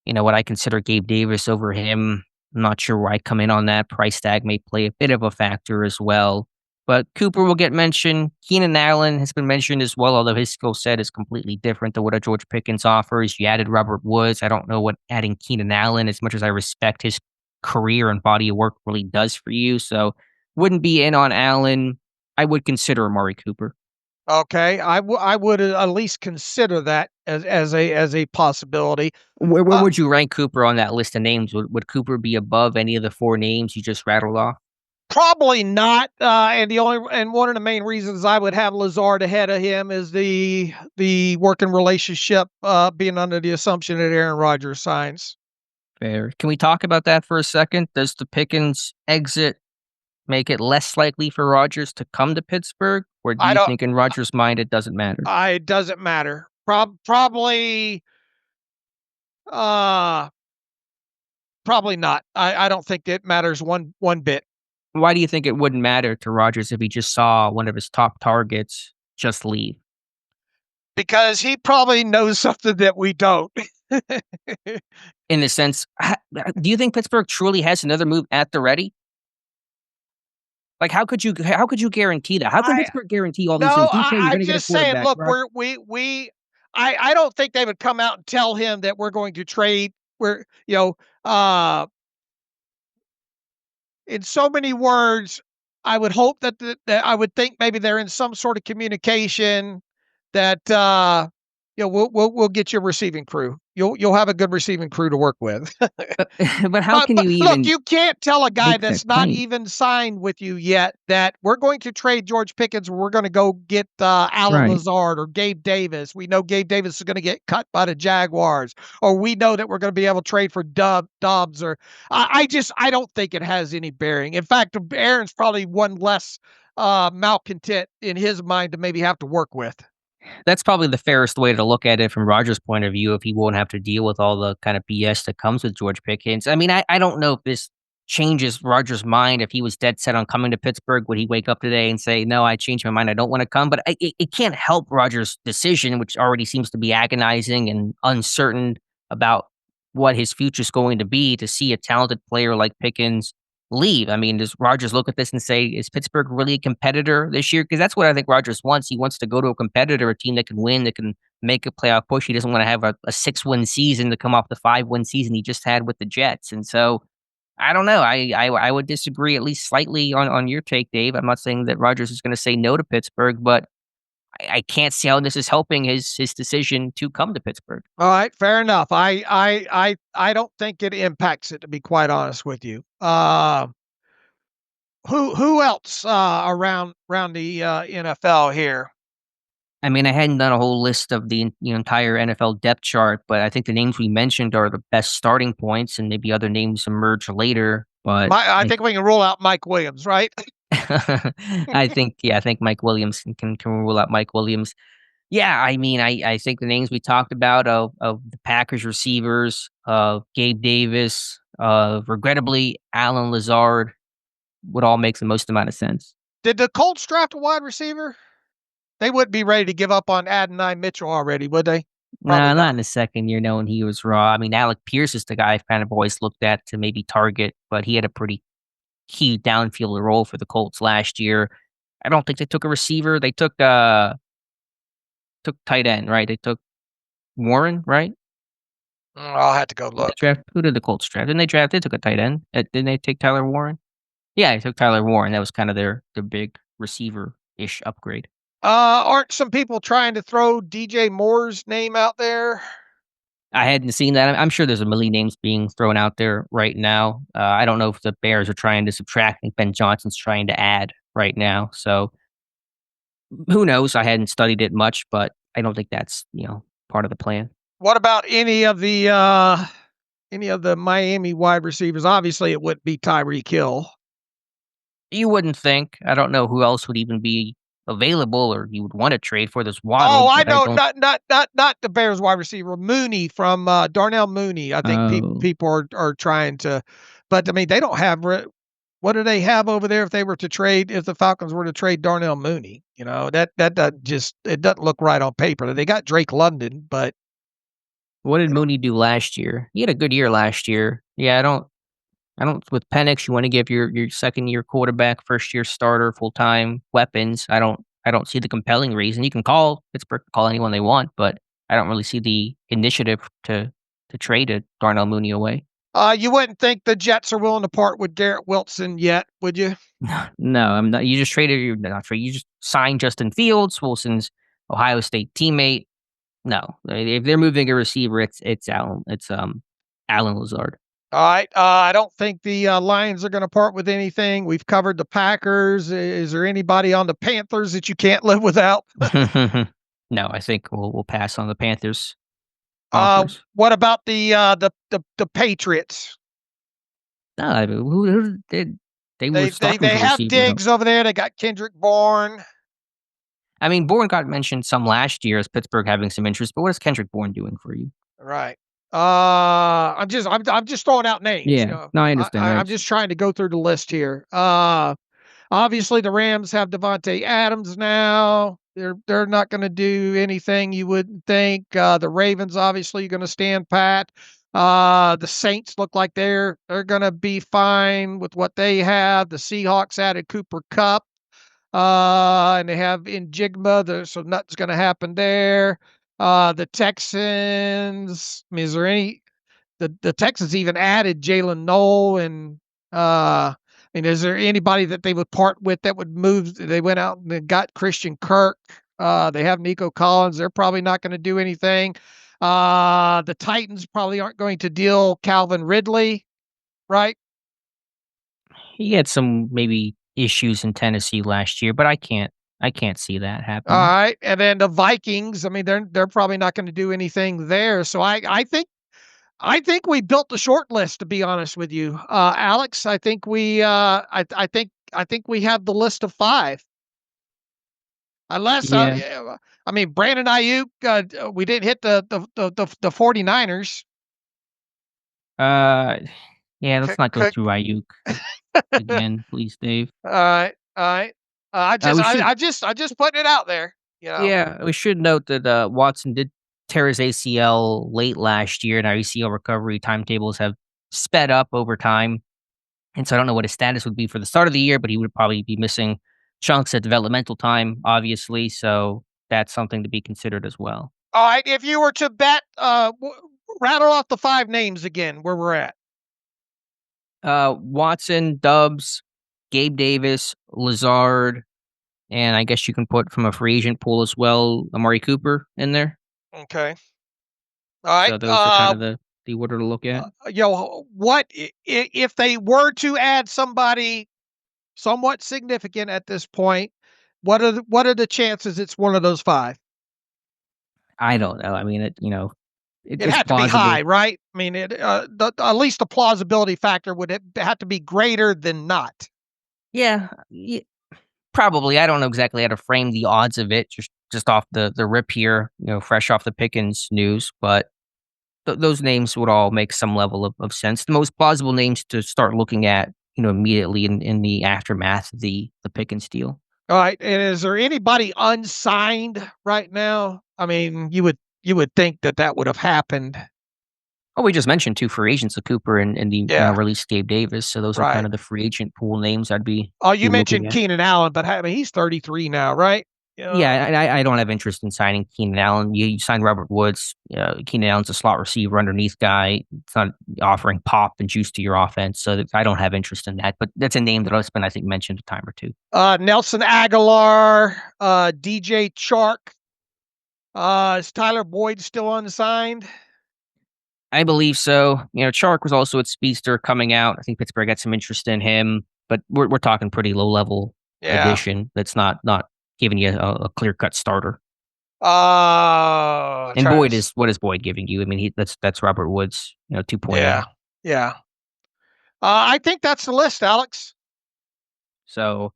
What I consider Gabe Davis over him. I'm not sure where I come in on that. Price tag may play a bit of a factor as well. But Cooper will get mentioned. Keenan Allen has been mentioned as well, although his skill set is completely different than what a George Pickens offers. You added Robert Woods. I don't know what adding Keenan Allen, as much as I respect his career and body of work, really does for you. So wouldn't be in on Allen. I would consider Amari Cooper. Okay, I would at least consider that as a possibility. Where Uh, would you rank Cooper on that list of names? Would Cooper be above any of the four names you just rattled off? Probably not. And one of the main reasons I would have Lazard ahead of him is the working relationship being under the assumption that Aaron Rodgers signs. Fair. Can we talk about that for a second? Does the Pickens exit make it less likely for Rodgers to come to Pittsburgh? Or do I you don't. think in Rodgers' mind it doesn't matter? It doesn't matter. Probably. Uh, Probably not. I don't think it matters one bit Why do you think it wouldn't matter to Rodgers if he just saw one of his top targets just leave? because he probably knows something that we don't. In the sense, do you think Pittsburgh truly has another move at the ready? Like, how could you guarantee that? How can I Pittsburgh guarantee all these No, things? You say you're I'm going to get a just saying. quarterback, Look, right? I don't think they would come out and tell him that we're going to trade. Uh, in so many words, I would hope that I would think maybe they're in some sort of communication that we'll get your receiving crew. You'll have a good receiving crew to work with. But, but how can But you look, even you can't tell a guy make that that's not claim? even signed with you yet that we're going to trade George Pickens. We're going to go get Alan Right. Lazard or Gabe Davis. We know Gabe Davis is going to get cut by the Jaguars, or we know that we're going to be able to trade for Dobbs. Or I don't think it has any bearing. In fact, Aaron's probably one less malcontent in his mind to maybe have to work with. That's probably the fairest way to look at it from Rodgers' point of view if he won't have to deal with all the kind of BS that comes with George Pickens. I mean, I don't know if this changes Rodgers' mind. If he was dead set on coming to Pittsburgh, would he wake up today and say, no, I changed my mind. I don't want to come. But it can't help Rodgers' decision, which already seems to be agonizing and uncertain about what his future is going to be, to see a talented player like Pickens leave. I mean, does Rodgers look at this and say, is Pittsburgh really a competitor this year? Because that's what I think Rodgers wants. He wants to go to a competitor, a team that can win, that can make a playoff push. He doesn't want to have a 6-win season to come off the 5-win season he just had with the Jets. And so I don't know. I would disagree at least slightly on your take, Dave. I'm not saying that Rodgers is going to say no to Pittsburgh, but I can't see how this is helping his decision to come to Pittsburgh. All right, fair enough. I don't think it impacts it, to be quite honest with you. Who else around the NFL here? I mean, I hadn't done a whole list of the entire NFL depth chart, but I think the names we mentioned are the best starting points, and maybe other names emerge later. But I think we can rule out Mike Williams, right? I think Mike Williams can rule out Mike Williams. Yeah, I mean, I think the names we talked about of the Packers receivers, Gabe Davis, regrettably Alan Lazard would all make the most amount of sense. Did the Colts draft a wide receiver? They wouldn't be ready to give up on Adonai Mitchell already, would they? Nah, not in the second year knowing he was raw. I mean, Alec Pierce is the guy I've kind of always looked at to maybe target, but he had a pretty key downfield role for the Colts last year. I don't think they took a receiver. They took tight end, right? They took Warren, right? I'll have to go look. Who did the Colts draft? Didn't they draft? They took a tight end. Didn't they take Tyler Warren? Yeah, they took Tyler Warren. That was kind of their big receiver-ish upgrade. Aren't some people trying to throw DJ Moore's name out there? I hadn't seen that. I'm sure there's a million names being thrown out there right now. I don't know if the Bears are trying to subtract and Ben Johnson's trying to add right now. So who knows? I hadn't studied it much, but I don't think that's part of the plan. What about any of the Miami wide receivers? Obviously, it wouldn't be Tyreek Hill. You wouldn't think. I don't know who else would even be available or you would want to trade for. This Waddle. Oh, I know, not the Bears wide receiver, Mooney from Darnell Mooney. I think people are trying to, but I mean they don't have. What do they have over there if the Falcons were to trade Darnell Mooney? That it doesn't look right on paper. They got Drake London, but what did Mooney do last year? He had a good year last year. Yeah, I don't with Penix, you want to give your second year quarterback, first year starter, full time weapons. I don't see the compelling reason. You can call Pittsburgh, call anyone they want, but I don't really see the initiative to trade Darnell Mooney away. You wouldn't think the Jets are willing to part with Garrett Wilson yet, would you? No, I'm not. You just You just signed Justin Fields, Wilson's Ohio State teammate. No, if they're moving a receiver, it's Alan Lazard. All right. I don't think the Lions are going to part with anything. We've covered the Packers. Is there anybody on the Panthers that you can't live without? No, I think we'll pass on the Panthers. What about the Patriots? No, who they have Diggs over there. They got Kendrick Bourne. I mean, Bourne got mentioned some last year as Pittsburgh having some interest, but what is Kendrick Bourne doing for you? Right. I'm just throwing out names. Yeah. No, I understand. I'm just trying to go through the list here. Obviously the Rams have Devontae Adams now. They're not going to do anything you wouldn't think. The Ravens obviously going to stand pat. The Saints look like they're going to be fine with what they have. The Seahawks added Cooper Kupp. And they have Njigba, so nothing's going to happen there. The Texans, I mean, is there any? The Texans even added Jalen Noel, and I mean, is there anybody that they would part with that would move? They went out and they got Christian Kirk. They have Nico Collins. They're probably not going to do anything. The Titans probably aren't going to deal Calvin Ridley, right? He had some maybe issues in Tennessee last year, but I can't see that happening. All right, and then the Vikings. I mean, they're probably not going to do anything there. So I think we built the short list. To be honest with you, Alex, I think we I think we have the list of 5. Unless I mean Brandon Ayuk, we didn't hit the 49ers. Yeah, let's not go through Ayuk again, please, Dave. All right. I just putting it out there. Yeah, we should note that Watson did tear his ACL late last year, and our ACL recovery timetables have sped up over time. And so I don't know what his status would be for the start of the year, but he would probably be missing chunks at developmental time, obviously. So that's something to be considered as well. All right. If you were to bet, rattle off the 5 names again where we're at. Watson, Dubs, Gabe Davis, Lazard, and I guess you can put from a free agent pool as well, Amari Cooper in there. Okay. All right. So those are kind of the order to look at. What if they were to add somebody somewhat significant at this point? What are the chances it's one of those 5? I don't know. I mean, It it's had to be plausible. high, right? I mean, at least the plausibility factor would have to be greater than not. Yeah, probably. I don't know exactly how to frame the odds of it, just off the rip here, fresh off the Pickens news, but those names would all make some level of sense. The most plausible names to start looking at, immediately in the aftermath of the Pickens deal. All right, and is there anybody unsigned right now? I mean, you would think that would have happened. Oh, we just mentioned two free agents, the Cooper and the now Yeah, released Gabe Davis. So those are kind right. of the free agent pool names I'd be Oh, you looking mentioned at. Keenan Allen, but I mean, he's 33 now, right? Yeah, and I don't have interest in signing Keenan Allen. You signed Robert Woods. Keenan Allen's a slot receiver, underneath guy. It's not offering pop and juice to your offense, so I don't have interest in that. But that's a name that has been, I think, mentioned a time or two. Nelson Aguilar, DJ Chark. Is Tyler Boyd still unsigned? I believe so. Chark was also at Speedster coming out. I think Pittsburgh had some interest in him, but we're talking pretty low level Yeah. addition. That's not giving you a clear cut starter. And Boyd what is Boyd giving you? I mean, that's Robert Woods, 2.0. Yeah, yeah. I think that's the list, Alex. So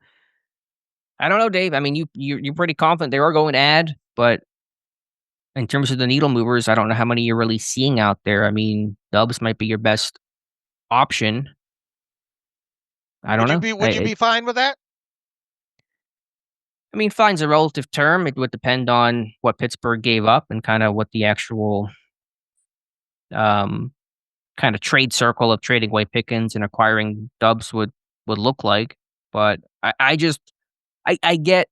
I don't know, Dave. I mean, you're pretty confident they are going to add, but in terms of the needle movers, I don't know how many you're really seeing out there. I mean, Dubs might be your best option. I don't know. Would you be fine with that? I mean, fine's a relative term. It would depend on what Pittsburgh gave up and kind of what the actual kind of trade circle of trading away Pickens and acquiring Dubs would look like. But I get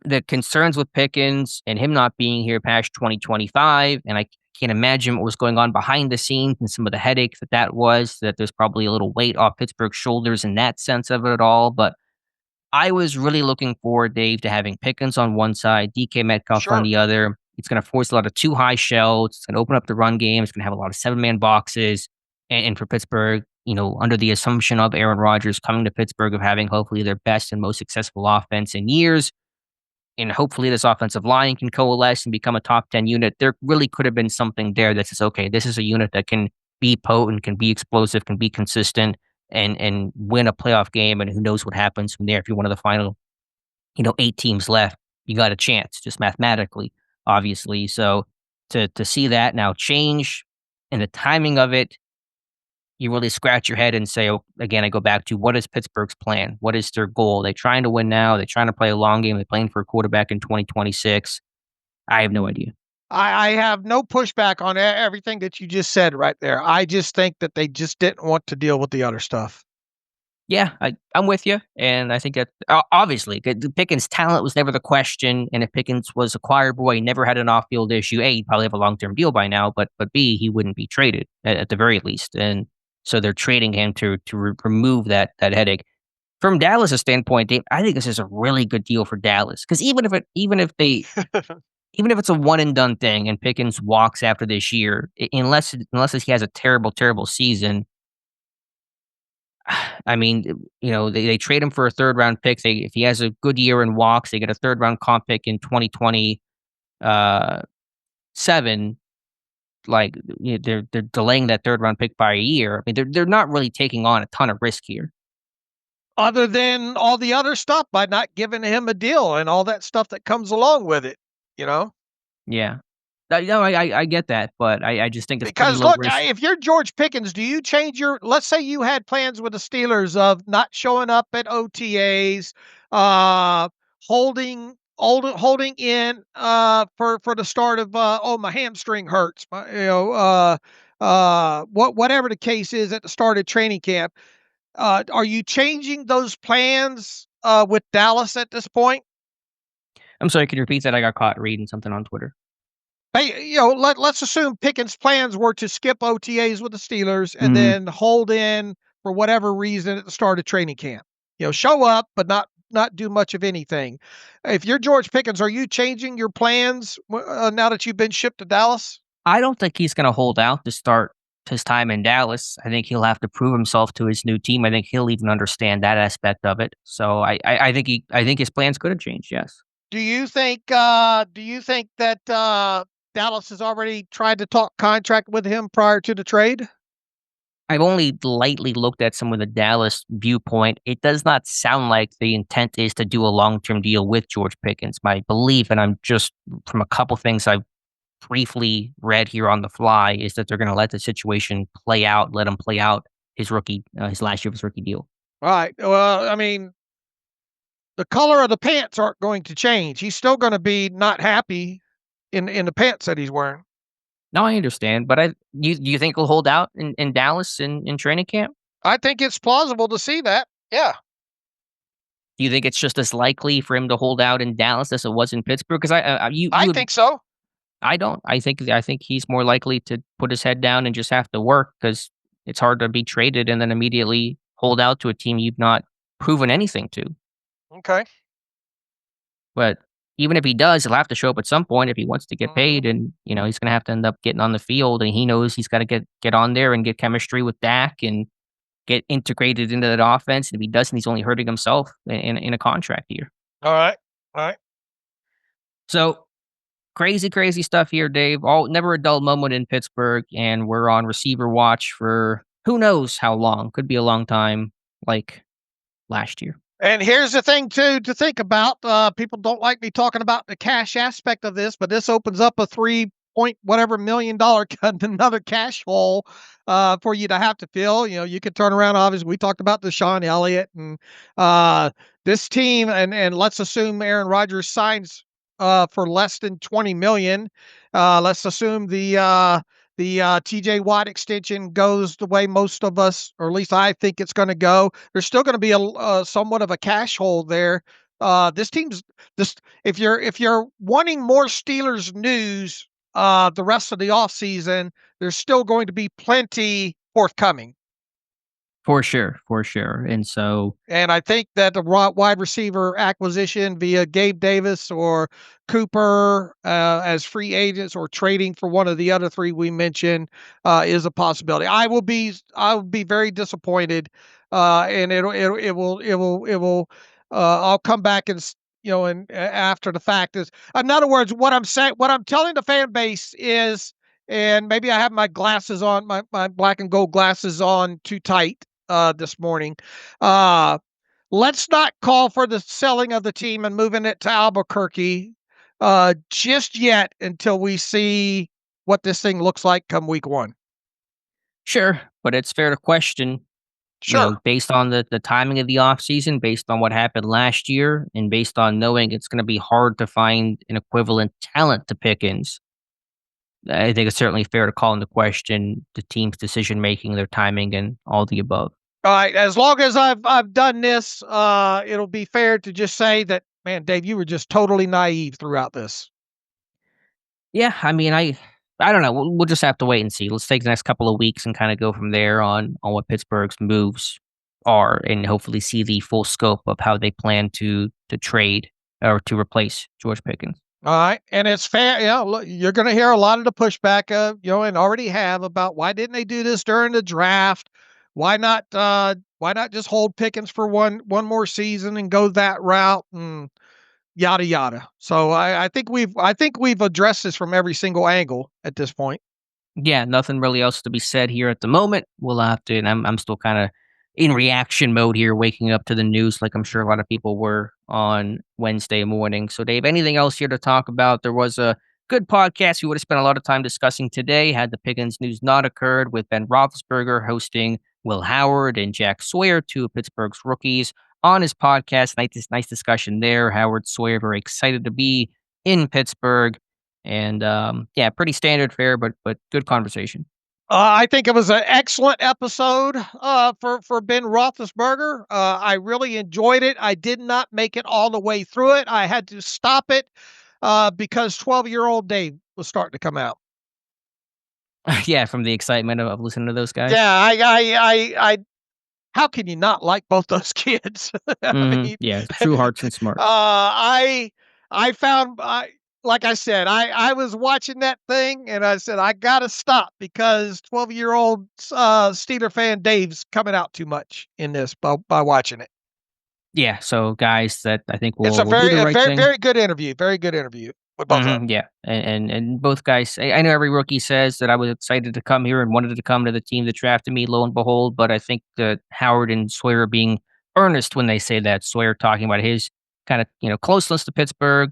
the concerns with Pickens and him not being here past 2025, and I can't imagine what was going on behind the scenes and some of the headache that was, that there's probably a little weight off Pittsburgh's shoulders in that sense of it at all. But I was really looking forward, Dave, to having Pickens on one side, DK Metcalf on the other. It's going to force a lot of too high shells. It's going to open up the run game. It's going to have a lot of 7-man boxes. And for Pittsburgh, under the assumption of Aaron Rodgers coming to Pittsburgh, of having hopefully their best and most successful offense in years, and hopefully this offensive line can coalesce and become a top 10 unit, there really could have been something there that says, okay, this is a unit that can be potent, can be explosive, can be consistent, and win a playoff game. And who knows what happens from there. If you're one of the final, 8 teams left, you got a chance, just mathematically, obviously. So to see that now change and the timing of it, you really scratch your head and say, oh, again, I go back to, what is Pittsburgh's plan? What is their goal? Are they trying to win now? Are they trying to play a long game? Are they playing for a quarterback in 2026? I have no idea. I have no pushback on everything that you just said right there. I just think that they just didn't want to deal with the other stuff. Yeah, I'm with you. And I think that obviously Pickens' talent was never the question. And if Pickens was a choir boy, he never had an off-field issue, A, he'd probably have a long-term deal by now, but B, he wouldn't be traded at the very least. And so they're trading him to remove that headache. From Dallas' standpoint, Dave, I think this is a really good deal for Dallas, because even if it's a one and done thing and Pickens walks after this year, unless he has a terrible season, I mean, they trade him for a 3rd round pick. If he has a good year and walks, they get a 3rd round comp pick in 2027. Like, they're delaying that 3rd round pick by a year. I mean, they're not really taking on a ton of risk here, other than all the other stuff, by not giving him a deal and all that stuff that comes along with it. Yeah. No, I get that, but I just think it's because look, if you're George Pickens, do you change let's say you had plans with the Steelers of not showing up at OTAs, holding in for the start of my hamstring hurts, whatever the case is at the start of training camp. Are you changing those plans with Dallas at this point? I'm sorry, can you repeat that? I got caught reading something on Twitter. Hey, let's assume Pickens' plans were to skip OTAs with the Steelers and then hold in for whatever reason at the start of training camp. Show up, but not do much of anything. If you're George Pickens, are you changing your plans now that you've been shipped to Dallas? I don't think he's going to hold out to start his time in Dallas. I think he'll have to prove himself to his new team. I think he'll even understand that aspect of it. So I think his plans could have changed. Yes. Do you think that Dallas has already tried to talk contract with him prior to the trade? I've only lightly looked at some of the Dallas viewpoint. It does not sound like the intent is to do a long-term deal with George Pickens. My belief, and I'm just from a couple things I've briefly read here on the fly, is that they're going to let the situation play out, let him play out his last year of his rookie deal. All right. Well, I mean, the color of the pants aren't going to change. He's still going to be not happy in the pants that he's wearing. No, I understand, but you think he'll hold out in Dallas in training camp? I think it's plausible to see that. Yeah. Do you think it's just as likely for him to hold out in Dallas as it was in Pittsburgh? Because I think so. I don't. I think he's more likely to put his head down and just have to work because it's hard to be traded and then immediately hold out to a team you've not proven anything to. Okay. But even if he does, he'll have to show up at some point if he wants to get paid, and he's going to have to end up getting on the field, and he knows he's got to get on there and get chemistry with Dak and get integrated into that offense. And if he doesn't, he's only hurting himself in a contract year. All right. All right. So crazy stuff here, Dave. Never a dull moment in Pittsburgh, and we're on receiver watch for who knows how long. Could be a long time, like last year. And here's the thing too to think about. People don't like me talking about the cash aspect of this, but this opens up a $3 million another cash hole for you to have to fill. You could turn around. Obviously, we talked about Deshaun Elliott and this team, and let's assume Aaron Rodgers signs for less than $20 million. Let's assume the TJ Watt extension goes the way most of us, or at least I think it's going to go. There's still going to be a somewhat of a cash hole there. This team's this. If you're wanting more Steelers news, the rest of the offseason, there's still going to be plenty forthcoming. For sure. And I think that the wide receiver acquisition via Gabe Davis or Cooper as free agents or trading for one of the other three we mentioned is a possibility. I will be very disappointed, and it will. I'll come back and and after the fact is. In other words, what I'm telling the fan base is, and maybe I have my glasses on, my black and gold glasses on too tight this morning. Let's not call for the selling of the team and moving it to Albuquerque just yet until we see what this thing looks like come week 1. Sure, but it's fair to question, Sure. based on the timing of the offseason, based on what happened last year, and based on knowing it's going to be hard to find an equivalent talent to Pickens. I think it's certainly fair to call into question the team's decision making, their timing, and all the above. All right. As long as I've done this, it'll be fair to just say that, man, Dave, you were just totally naive throughout this. Yeah, I mean, I don't know. We'll just have to wait and see. Let's take the next couple of weeks and kind of go from there on what Pittsburgh's moves are, and hopefully see the full scope of how they plan to trade or to replace George Pickens. All right. And it's fair. Look, you're going to hear a lot of the pushback, and already have about why didn't they do this during the draft? Why not just hold Pickens for one more season and go that route and yada, yada. So I think we've addressed this from every single angle at this point. Yeah, nothing really else to be said here at the moment. We'll have to, and I'm still kind of in reaction mode here, waking up to the news like I'm sure a lot of people were on Wednesday morning. So, Dave, anything else here to talk about? There was a good podcast we would have spent a lot of time discussing today had the Pickens news not occurred, with Ben Roethlisberger hosting Will Howard and Jack Sawyer, two of Pittsburgh's rookies, on his podcast. Nice discussion there. Howard, Sawyer, very excited to be in Pittsburgh. And pretty standard fare, but good conversation. I think it was an excellent episode for Ben Roethlisberger. I really enjoyed it. I did not make it all the way through it. I had to stop it because 12-year-old Dave was starting to come out. Yeah, from the excitement of listening to those guys. Yeah, I how can you not like both those kids? Yeah, true hearts and smart. I found, like I said, I was watching that thing and I said, I got to stop because 12-year-old Steeler fan Dave's coming out too much in this by watching it. Yeah, so guys that I think It's a will do the right very, thing. very good interview. Very good interview with both of them. Yeah, and both guys. I know every rookie says that I was excited to come here and wanted to come to the team that drafted me. Lo and behold, but I think that Howard and Sawyer are being earnest when they say that. Sawyer talking about his kind of closeness to Pittsburgh,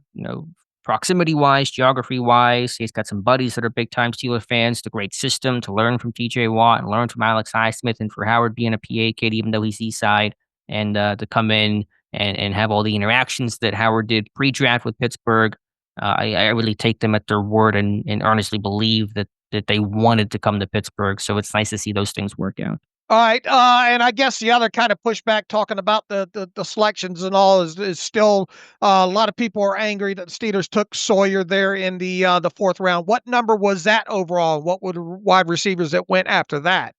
proximity wise, geography wise. He's got some buddies that are big time Steeler fans. The great system to learn from T.J. Watt and learn from Alex Highsmith, and for Howard being a PA kid, even though he's East Side, and to come in and have all the interactions that Howard did pre-draft with Pittsburgh. I really take them at their word and earnestly believe that they wanted to come to Pittsburgh. So it's nice to see those things work out. All right, and I guess the other kind of pushback talking about the selections and all is still a lot of people are angry that the Steelers took Sawyer there in the fourth round. What number was that overall? What were the wide receivers that went after that?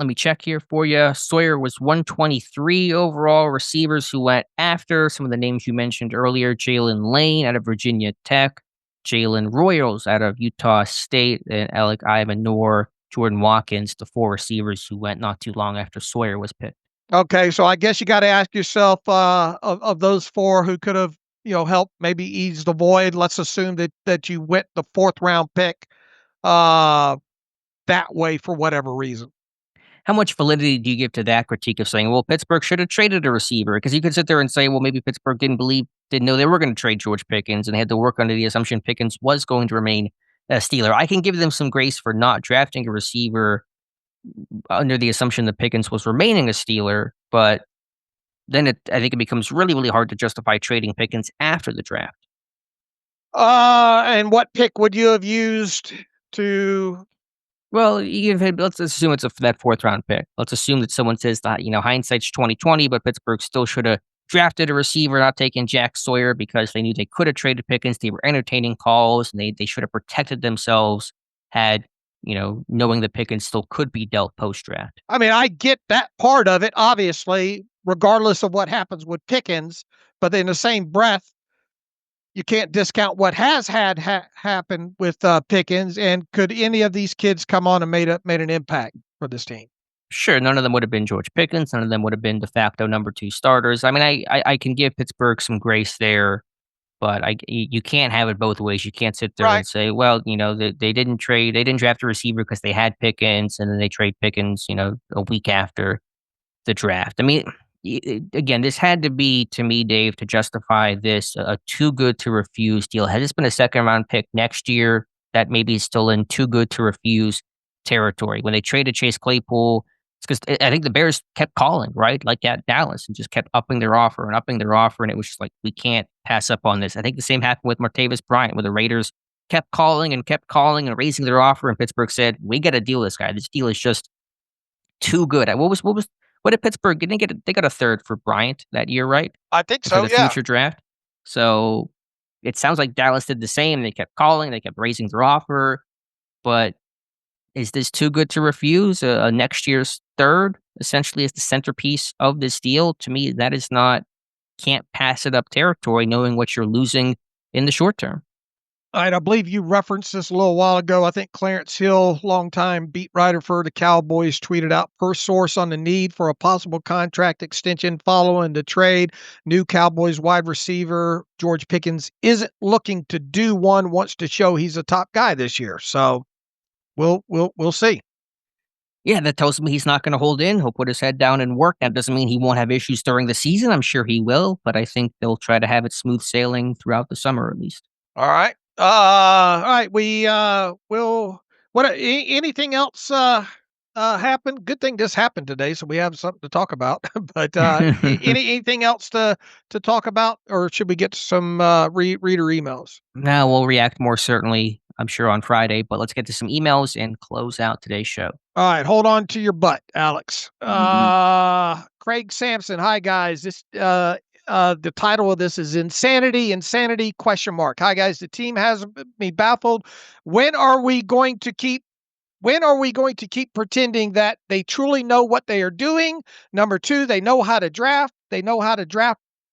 Let me check here for you. Sawyer was 123 overall. Receivers who went after some of the names you mentioned earlier: Jalen Lane out of Virginia Tech, Jalen Royals out of Utah State, and Alec Ivanor, Jordan Watkins, the four receivers who went not too long after Sawyer was picked. Okay, so I guess you got to ask yourself of those four who could have helped maybe ease the void. Let's assume that you went the fourth round pick that way for whatever reason. How much validity do you give to that critique of saying, well, Pittsburgh should have traded a receiver? Because you could sit there and say, well, maybe Pittsburgh didn't know they were going to trade George Pickens and they had to work under the assumption Pickens was going to remain a Steeler. I can give them some grace for not drafting a receiver under the assumption that Pickens was remaining a Steeler, but then I think it becomes really, really hard to justify trading Pickens after the draft. And what pick would you have used to? Well, let's assume it's that fourth round pick. Let's assume that someone says that hindsight's 2020, but Pittsburgh still should have drafted a receiver, not taken Jack Sawyer because they knew they could have traded Pickens. They were entertaining calls, and they should have protected themselves had knowing that Pickens still could be dealt post draft. I mean, I get that part of it, obviously, regardless of what happens with Pickens, but in the same breath, you can't discount what has happened with Pickens. And could any of these kids come on and made an impact for this team? Sure, none of them would have been George Pickens. None of them would have been de facto number 2 starters. I mean, I can give Pittsburgh some grace there, but you can't have it both ways. You can't sit there and say, well, they didn't draft a receiver because they had Pickens, and then they trade Pickens, a week after the draft. I mean, again, this had to be, to me, Dave, to justify this a too good to refuse deal. Had this been a second round pick next year, that maybe is still in too good to refuse territory. When they traded Chase Claypool, it's because I think the Bears kept calling, right? Like at Dallas, and just kept upping their offer. And it was just like, we can't pass up on this. I think the same happened with Martavis Bryant, where the Raiders kept calling and raising their offer, and Pittsburgh said, we got to deal with this guy. This deal is just too good. What did Pittsburgh get? They got a third for Bryant that year, right? I think so. For the future draft. So it sounds like Dallas did the same. They kept calling, they kept raising their offer. But is this too good to refuse? Next year's third, essentially, as the centerpiece of this deal. To me, that is not, can't pass it up territory, knowing what you're losing in the short term. All right, I believe you referenced this a little while ago. I think Clarence Hill, longtime beat writer for the Cowboys, tweeted out, per source on the need for a possible contract extension following the trade, new Cowboys wide receiver George Pickens isn't looking to do one, wants to show he's a top guy this year. So we'll see. Yeah, that tells me he's not going to hold in. He'll put his head down and work. That doesn't mean he won't have issues during the season. I'm sure he will, but I think they'll try to have it smooth sailing throughout the summer at least. All right. All right. We will. Anything else happen? Good thing this happened today, so we have something to talk about. But anything else to talk about, or should we get to some reader emails? No, we'll react more certainly, I'm sure, on Friday. But let's get to some emails and close out today's show. All right, hold on to your butt, Alex. Craig Sampson. Hi guys. This the title of this is Insanity, question mark. Hi guys, the team has me baffled. When are we going to keep pretending that they truly know what they are doing? Number 2, they know how to draft.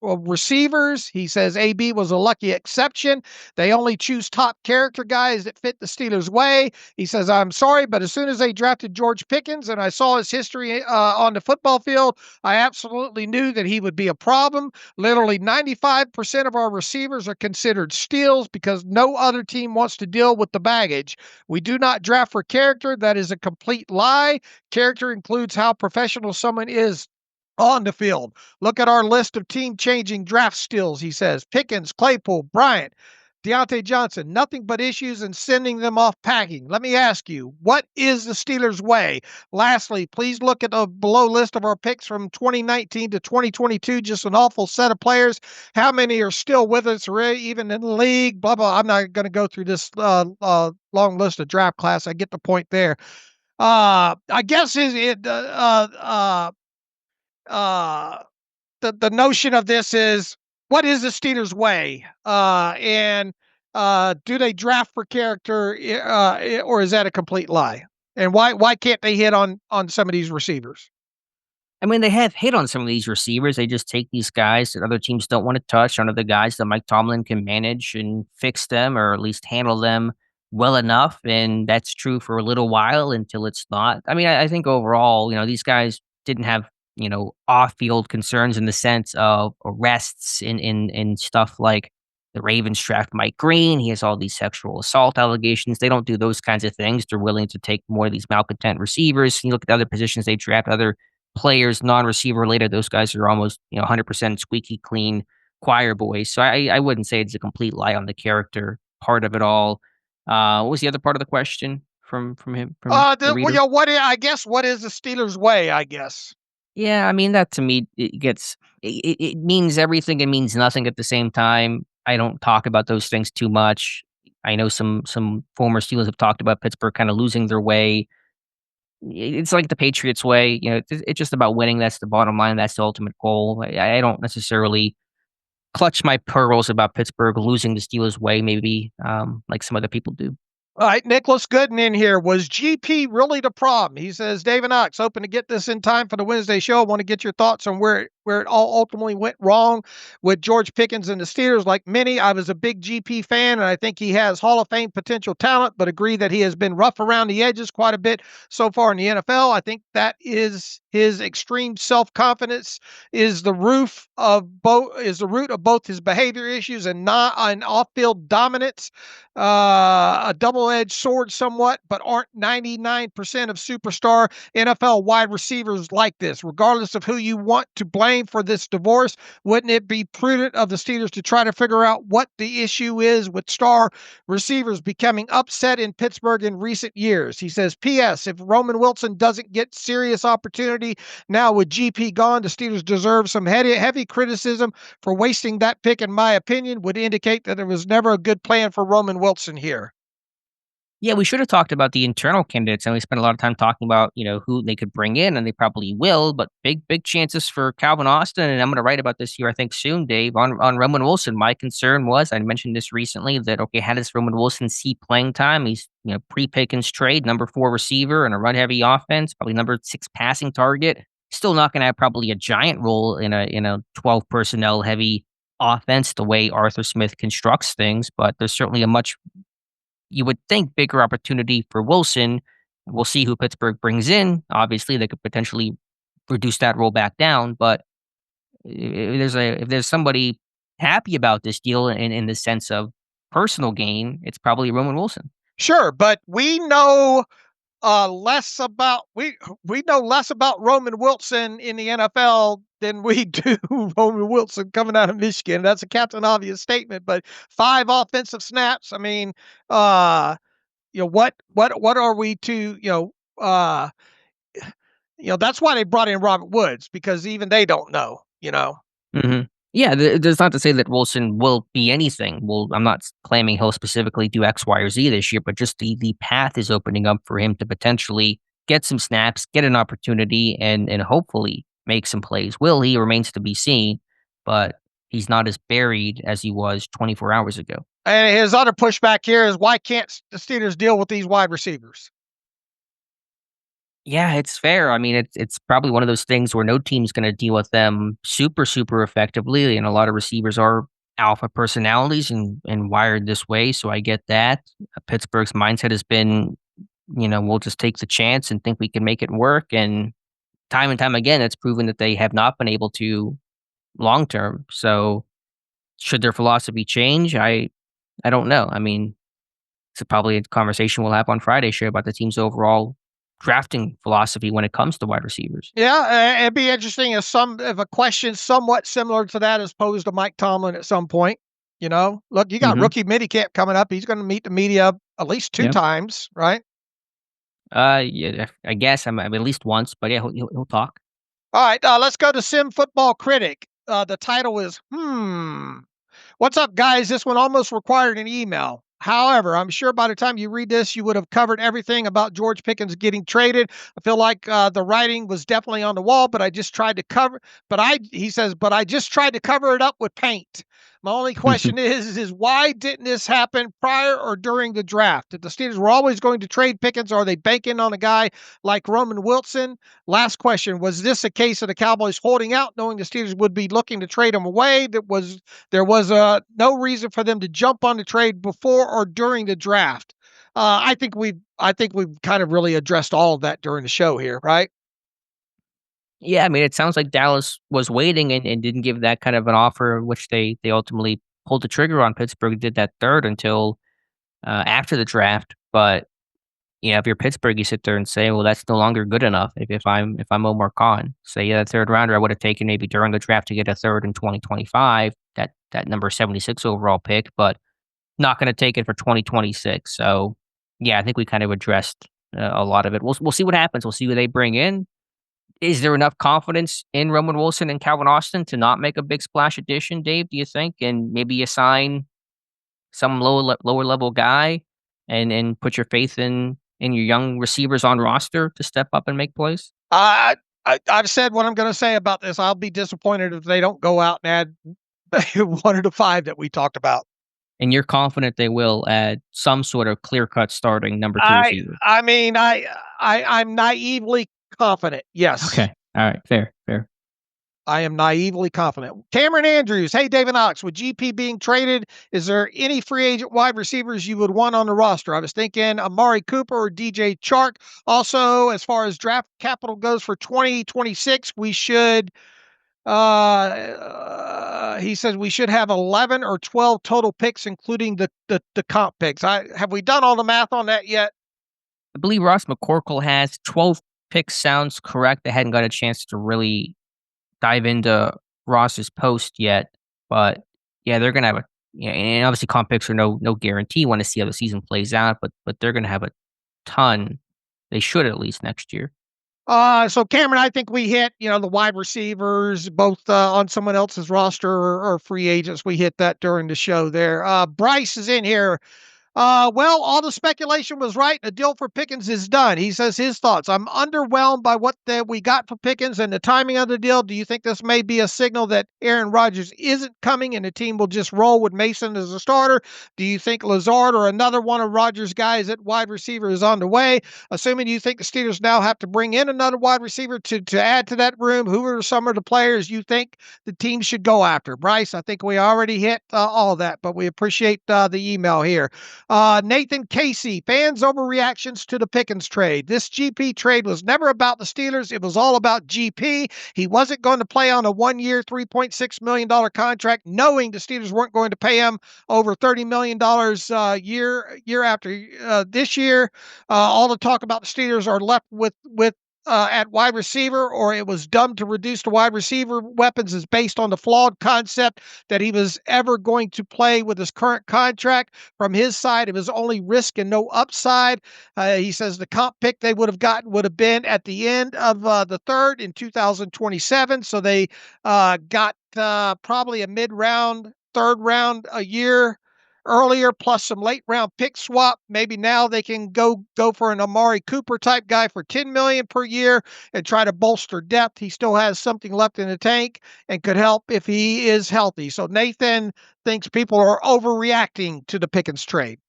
receivers. He says AB was a lucky exception. They only choose top character guys that fit the Steelers' way. He says, I'm sorry, but as soon as they drafted George Pickens and I saw his history on the football field, I absolutely knew that he would be a problem. Literally 95% of our receivers are considered steals because no other team wants to deal with the baggage. We do not draft for character. That is a complete lie. Character includes how professional someone is on the field. Look at our list of team-changing draft steals, he says. Pickens, Claypool, Bryant, Deontay Johnson, nothing but issues and sending them off packing. Let me ask you, what is the Steelers' way? Lastly, please look at the below list of our picks from 2019 to 2022. Just an awful set of players. How many are still with us or even in the league? Blah, blah. I'm not going to go through this long list of draft class. I get the point there. I guess the notion of this is, what is the Steelers' way? And do they draft for character, or is that a complete lie? And why can't they hit on some of these receivers? I mean, they have hit on some of these receivers. They just take these guys that other teams don't want to touch, under the guys that Mike Tomlin can manage and fix them, or at least handle them well enough. And that's true for a little while until it's not. I mean, I think overall, these guys didn't have, off-field concerns in the sense of arrests in stuff like the Ravens draft Mike Green. He has all these sexual assault allegations. They don't do those kinds of things. They're willing to take more of these malcontent receivers. You look at the other positions they draft, other players, non-receiver related, those guys are almost 100% squeaky clean choir boys. So I wouldn't say it's a complete lie on the character part of it all. What was the other part of the question from him? The reader? What is the Steelers' way? I guess. Yeah, I mean that to me it means everything and means nothing at the same time. I don't talk about those things too much. I know some former Steelers have talked about Pittsburgh kind of losing their way. It's like the Patriots way, it's just about winning. That's the bottom line. That's the ultimate goal. I don't necessarily clutch my pearls about Pittsburgh losing the Steelers' way, maybe like some other people do. All right, Nicholas Gooden in here. Was GP really the problem? He says, David Knox, hoping to get this in time for the Wednesday show. I want to get your thoughts on where it all ultimately went wrong with George Pickens and the Steelers. Like many, I was a big GP fan, and I think he has Hall of Fame potential talent, but agree that he has been rough around the edges quite a bit so far in the NFL. I think that is his extreme self-confidence is the root of both his behavior issues and not an off-field dominance. A double-edged sword somewhat, but aren't 99% of superstar NFL wide receivers like this. Regardless of who you want to blame for this divorce, wouldn't it be prudent of the Steelers to try to figure out what the issue is with star receivers becoming upset in Pittsburgh in recent years? He says, P.S. If Roman Wilson doesn't get serious opportunity now with GP gone, the Steelers deserve some heavy criticism for wasting that pick, in my opinion, would indicate that there was never a good plan for Roman Wilson here. Yeah, we should have talked about the internal candidates, and we spent a lot of time talking about, who they could bring in, and they probably will, but big chances for Calvin Austin, and I'm going to write about this here, I think, soon, Dave, on Roman Wilson. My concern was, I mentioned this recently, that, okay, how does Roman Wilson see playing time? He's, pre-Pickens trade, number 4 receiver in a run-heavy offense, probably number 6 passing target. Still not going to have probably a giant role in a 12 personnel heavy offense, the way Arthur Smith constructs things, but there's certainly a much, you would think, bigger opportunity for Wilson. We'll see who Pittsburgh brings in. Obviously, they could potentially reduce that role back down. But if there's somebody happy about this deal in the sense of personal gain, it's probably Roman Wilson. Sure, but we know less about Roman Wilson in the NFL than we do Roman Wilson coming out of Michigan. That's a Captain Obvious statement, but 5 offensive snaps. I mean, what are we to, that's why they brought in Robert Woods, because even they don't know, Mm-hmm. Yeah, there's not to say that Wilson will be anything. Well, I'm not claiming he'll specifically do X, Y, or Z this year, but just the path is opening up for him to potentially get some snaps, get an opportunity, and hopefully make some plays. Will he? Remains to be seen, but he's not as buried as he was 24 hours ago. And his other pushback here is, why can't the Steelers deal with these wide receivers? Yeah, it's fair. I mean, it's probably one of those things where no team's going to deal with them super effectively, and a lot of receivers are alpha personalities and wired this way. So I get that. Pittsburgh's mindset has been, we'll just take the chance and think we can make it work. And time again, it's proven that they have not been able to long term. So should their philosophy change? I don't know. I mean, it's probably a conversation we'll have on Friday show about the team's overall drafting philosophy when it comes to wide receivers. Yeah, it'd be interesting if a question somewhat similar to that is posed to Mike Tomlin at some point. Look, you got Mhm. rookie minicamp coming up. He's going to meet the media at least two Yep. times, right? Yeah, I guess I mean, at least once, but yeah, he'll talk. All right, let's go to Sim Football Critic. The title is What's up, guys? This one almost required an email. However, I'm sure by the time you read this, you would have covered everything about George Pickens getting traded. I feel like the writing was definitely on the wall, but I just tried to cover. He says, but I just tried to cover it up with paint. My only question is why didn't this happen prior or during the draft? If the Steelers were always going to trade Pickens, are they banking on a guy like Roman Wilson? Last question: was this a case of the Cowboys holding out, knowing the Steelers would be looking to trade him away? There was no reason for them to jump on the trade before or during the draft. I think we've kind of really addressed all of that during the show here, right? Yeah, I mean, it sounds like Dallas was waiting and didn't give that kind of an offer, which they ultimately pulled the trigger on. Pittsburgh did that third until after the draft, but if you're Pittsburgh, you sit there and say, "Well, that's no longer good enough." If I'm Omar Khan, say, "Yeah, that third rounder I would have taken maybe during the draft to get a third in 2025, that number 76 overall pick, but not going to take it for 2026." So, yeah, I think we kind of addressed a lot of it. We'll see what happens. We'll see who they bring in. Is there enough confidence in Roman Wilson and Calvin Austin to not make a big splash addition, Dave? Do you think, and maybe assign some lower level guy, and put your faith in your young receivers on roster to step up and make plays? I've said what I'm going to say about this. I'll be disappointed if they don't go out and add one of the five that we talked about. And you're confident they will add some sort of clear cut starting number two I receiver. I mean I'm naively confident. Yes. Okay. All right. Fair. I am naively confident. Cameron Andrews. Hey, David Knox. With GP being traded, is there any free agent wide receivers you would want on the roster? I was thinking Amari Cooper or DJ Chark. Also, as far as draft capital goes for 2026, he says we should have 11 or 12 total picks, including the comp picks. Have we done all the math on that yet? I believe Ross McCorkle has 12 picks. Sounds correct. I hadn't got a chance to really dive into Ross's post yet, but yeah, they're gonna have and obviously comp picks are no guarantee. Want to see how the season plays out, but they're gonna have a ton. They should at least next year. So Cameron, I think we hit, the wide receivers, both on someone else's roster or free agents. We hit that during the show there. Bryce is in here. Well, all the speculation was right. The deal for Pickens is done. He says his thoughts. I'm underwhelmed by what we got for Pickens and the timing of the deal. Do you think this may be a signal that Aaron Rodgers isn't coming and the team will just roll with Mason as a starter? Do you think Lazard or another one of Rodgers' guys at wide receiver is on the way? Assuming you think the Steelers now have to bring in another wide receiver to add to that room, who are some of the players you think the team should go after? Bryce, I think we already hit all of that, but we appreciate the email here. Nathan Casey, fans' overreactions to the Pickens trade. This GP trade was never about the Steelers. It was all about GP. He wasn't going to play on a 1-year, $3.6 million contract, knowing the Steelers weren't going to pay him over $30 million year after this year. All the talk about the Steelers are left with at wide receiver, or it was dumb to reduce the wide receiver weapons, is based on the flawed concept that he was ever going to play with his current contract. From his side, it was only risk and no upside. He says the comp pick they would have gotten would have been at the end of the third in 2027. So they got probably a mid-round, third round a year earlier, plus some late round pick swap. Maybe now they can go for an Amari Cooper type guy for $10 million per year and try to bolster depth. He still has something left in the tank and could help if he is healthy. So Nathan thinks people are overreacting to the Pickens trade.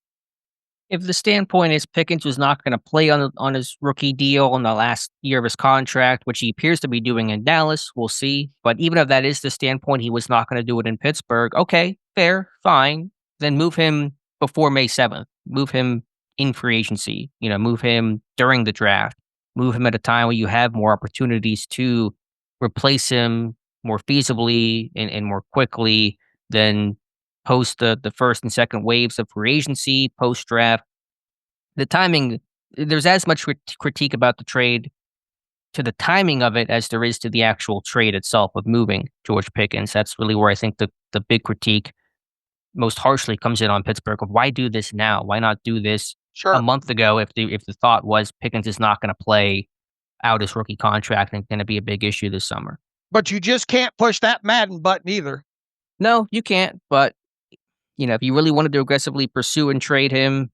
If the standpoint is Pickens was not going to play on his rookie deal in the last year of his contract, which he appears to be doing in Dallas, we'll see. But even if that is the standpoint, he was not going to do it in Pittsburgh. Okay, fair, fine. Then move him before May 7th. Move him in free agency. Move him during the draft. Move him at a time where you have more opportunities to replace him more feasibly and more quickly than post the first and second waves of free agency, post draft. The timing, there's as much critique about the trade to the timing of it as there is to the actual trade itself of moving George Pickens. That's really where I think the big critique most harshly comes in on Pittsburgh of why do this now? Why not do this a month ago if the thought was Pickens is not going to play out his rookie contract and going to be a big issue this summer. But you just can't push that Madden button either. No, you can't. But if you really wanted to aggressively pursue and trade him,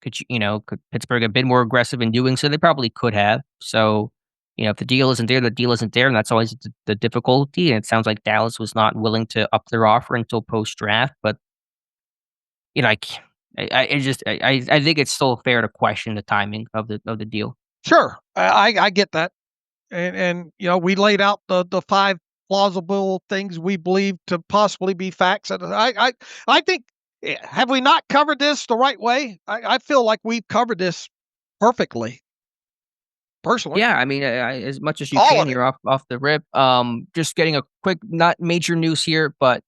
could Pittsburgh have been more aggressive in doing so? They probably could have. So, if the deal isn't there, the deal isn't there, and that's always the difficulty. And it sounds like Dallas was not willing to up their offer until post draft. But I think it's still fair to question the timing of the deal. Sure, I get that, and we laid out the 5 plausible things we believe to possibly be facts. And I think, have we not covered this the right way? I feel like we've covered this perfectly. Personally, yeah. I mean, as much as you All can of it. here off the rip. Just getting a quick, not major news here, but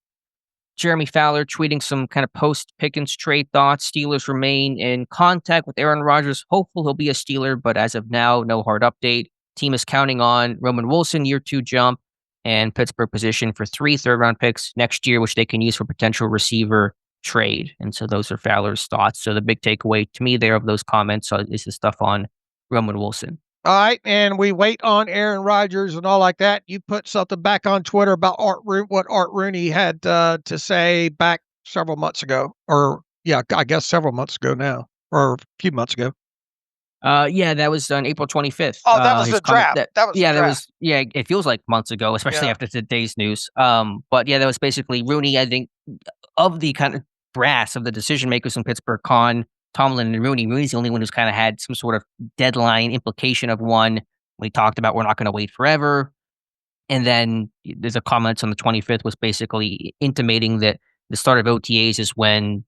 Jeremy Fowler tweeting some kind of post Pickens trade thoughts. Steelers remain in contact with Aaron Rodgers. Hopeful he'll be a Steeler, but as of now, no hard update. Team is counting on Roman Wilson year 2 jump and Pittsburgh position for 3 third-round picks next year, which they can use for potential receiver trade. And so those are Fowler's thoughts. So the big takeaway to me there of those comments is the stuff on Roman Wilson. All right, and we wait on Aaron Rodgers and all like that. You put something back on Twitter about what Art Rooney had to say back several months ago, or I guess several months ago now, or a few months ago. Yeah, that was on April 25th. Oh, that was the draft. It feels like months ago, especially after today's news. But yeah, that was basically Rooney, I think, of the kind of brass of the decision makers in Pittsburgh, Tomlin and Rooney. Rooney's the only one who's kind of had some sort of deadline implication of one. We talked about we're not going to wait forever. And then there's a comment on the 25th was basically intimating that the start of OTAs is when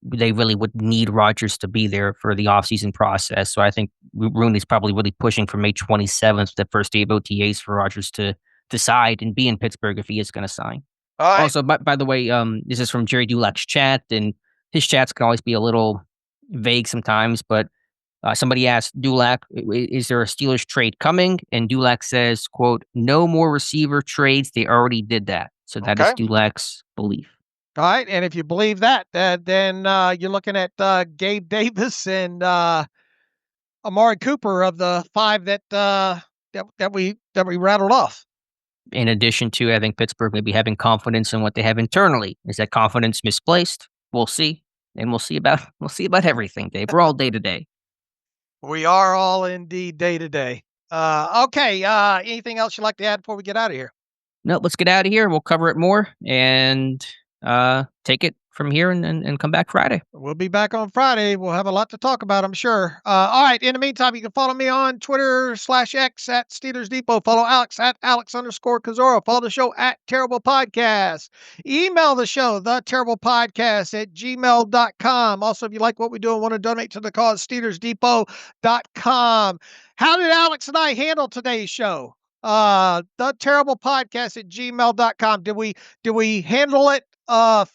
they really would need Rodgers to be there for the offseason process. So I think Rooney's probably really pushing for May 27th, the first day of OTAs, for Rodgers to decide and be in Pittsburgh if he is going to sign. Right. Also, by the way, this is from Jerry Dulac's chat, and his chats can always be a little vague sometimes, but somebody asked Dulac, is there a Steelers trade coming? And Dulac says, quote, no more receiver trades. They already did that. So that is Dulac's belief. All right. And if you believe that, then you're looking at Gabe Davis and Amari Cooper of the 5 that we rattled off. In addition to, I think Pittsburgh maybe having confidence in what they have internally. Is that confidence misplaced? We'll see. And we'll see about everything, Dave. We're all day to day. We are all indeed day to day. Okay. Anything else you'd like to add before we get out of here? No, let's get out of here. We'll cover it more and take it from here and come back Friday. We'll be back on Friday. We'll have a lot to talk about, I'm sure. All right. In the meantime, you can follow me on Twitter/X at Steelers Depot. Follow Alex at Alex_Kozora. Follow the show at Terrible Podcast. Email the show, theterriblepodcast@gmail.com. Also, if you like what we do and want to donate to the cause, SteelersDepot.com. How did Alex and I handle today's show? theterriblepodcast@gmail.com. Did we handle it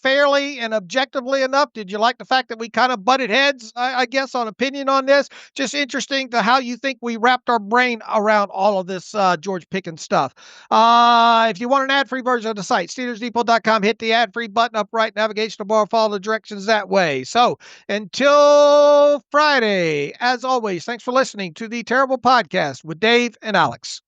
fairly and objectively enough? Did you like the fact that we kind of butted heads, I guess, on opinion on this? Just interesting to how you think we wrapped our brain around all of this George Pickens stuff. If you want an ad-free version of the site, SteelersDepot.com, hit the ad-free button up right, navigational bar, follow the directions that way. So until Friday, as always, thanks for listening to the Terrible Podcast with Dave and Alex.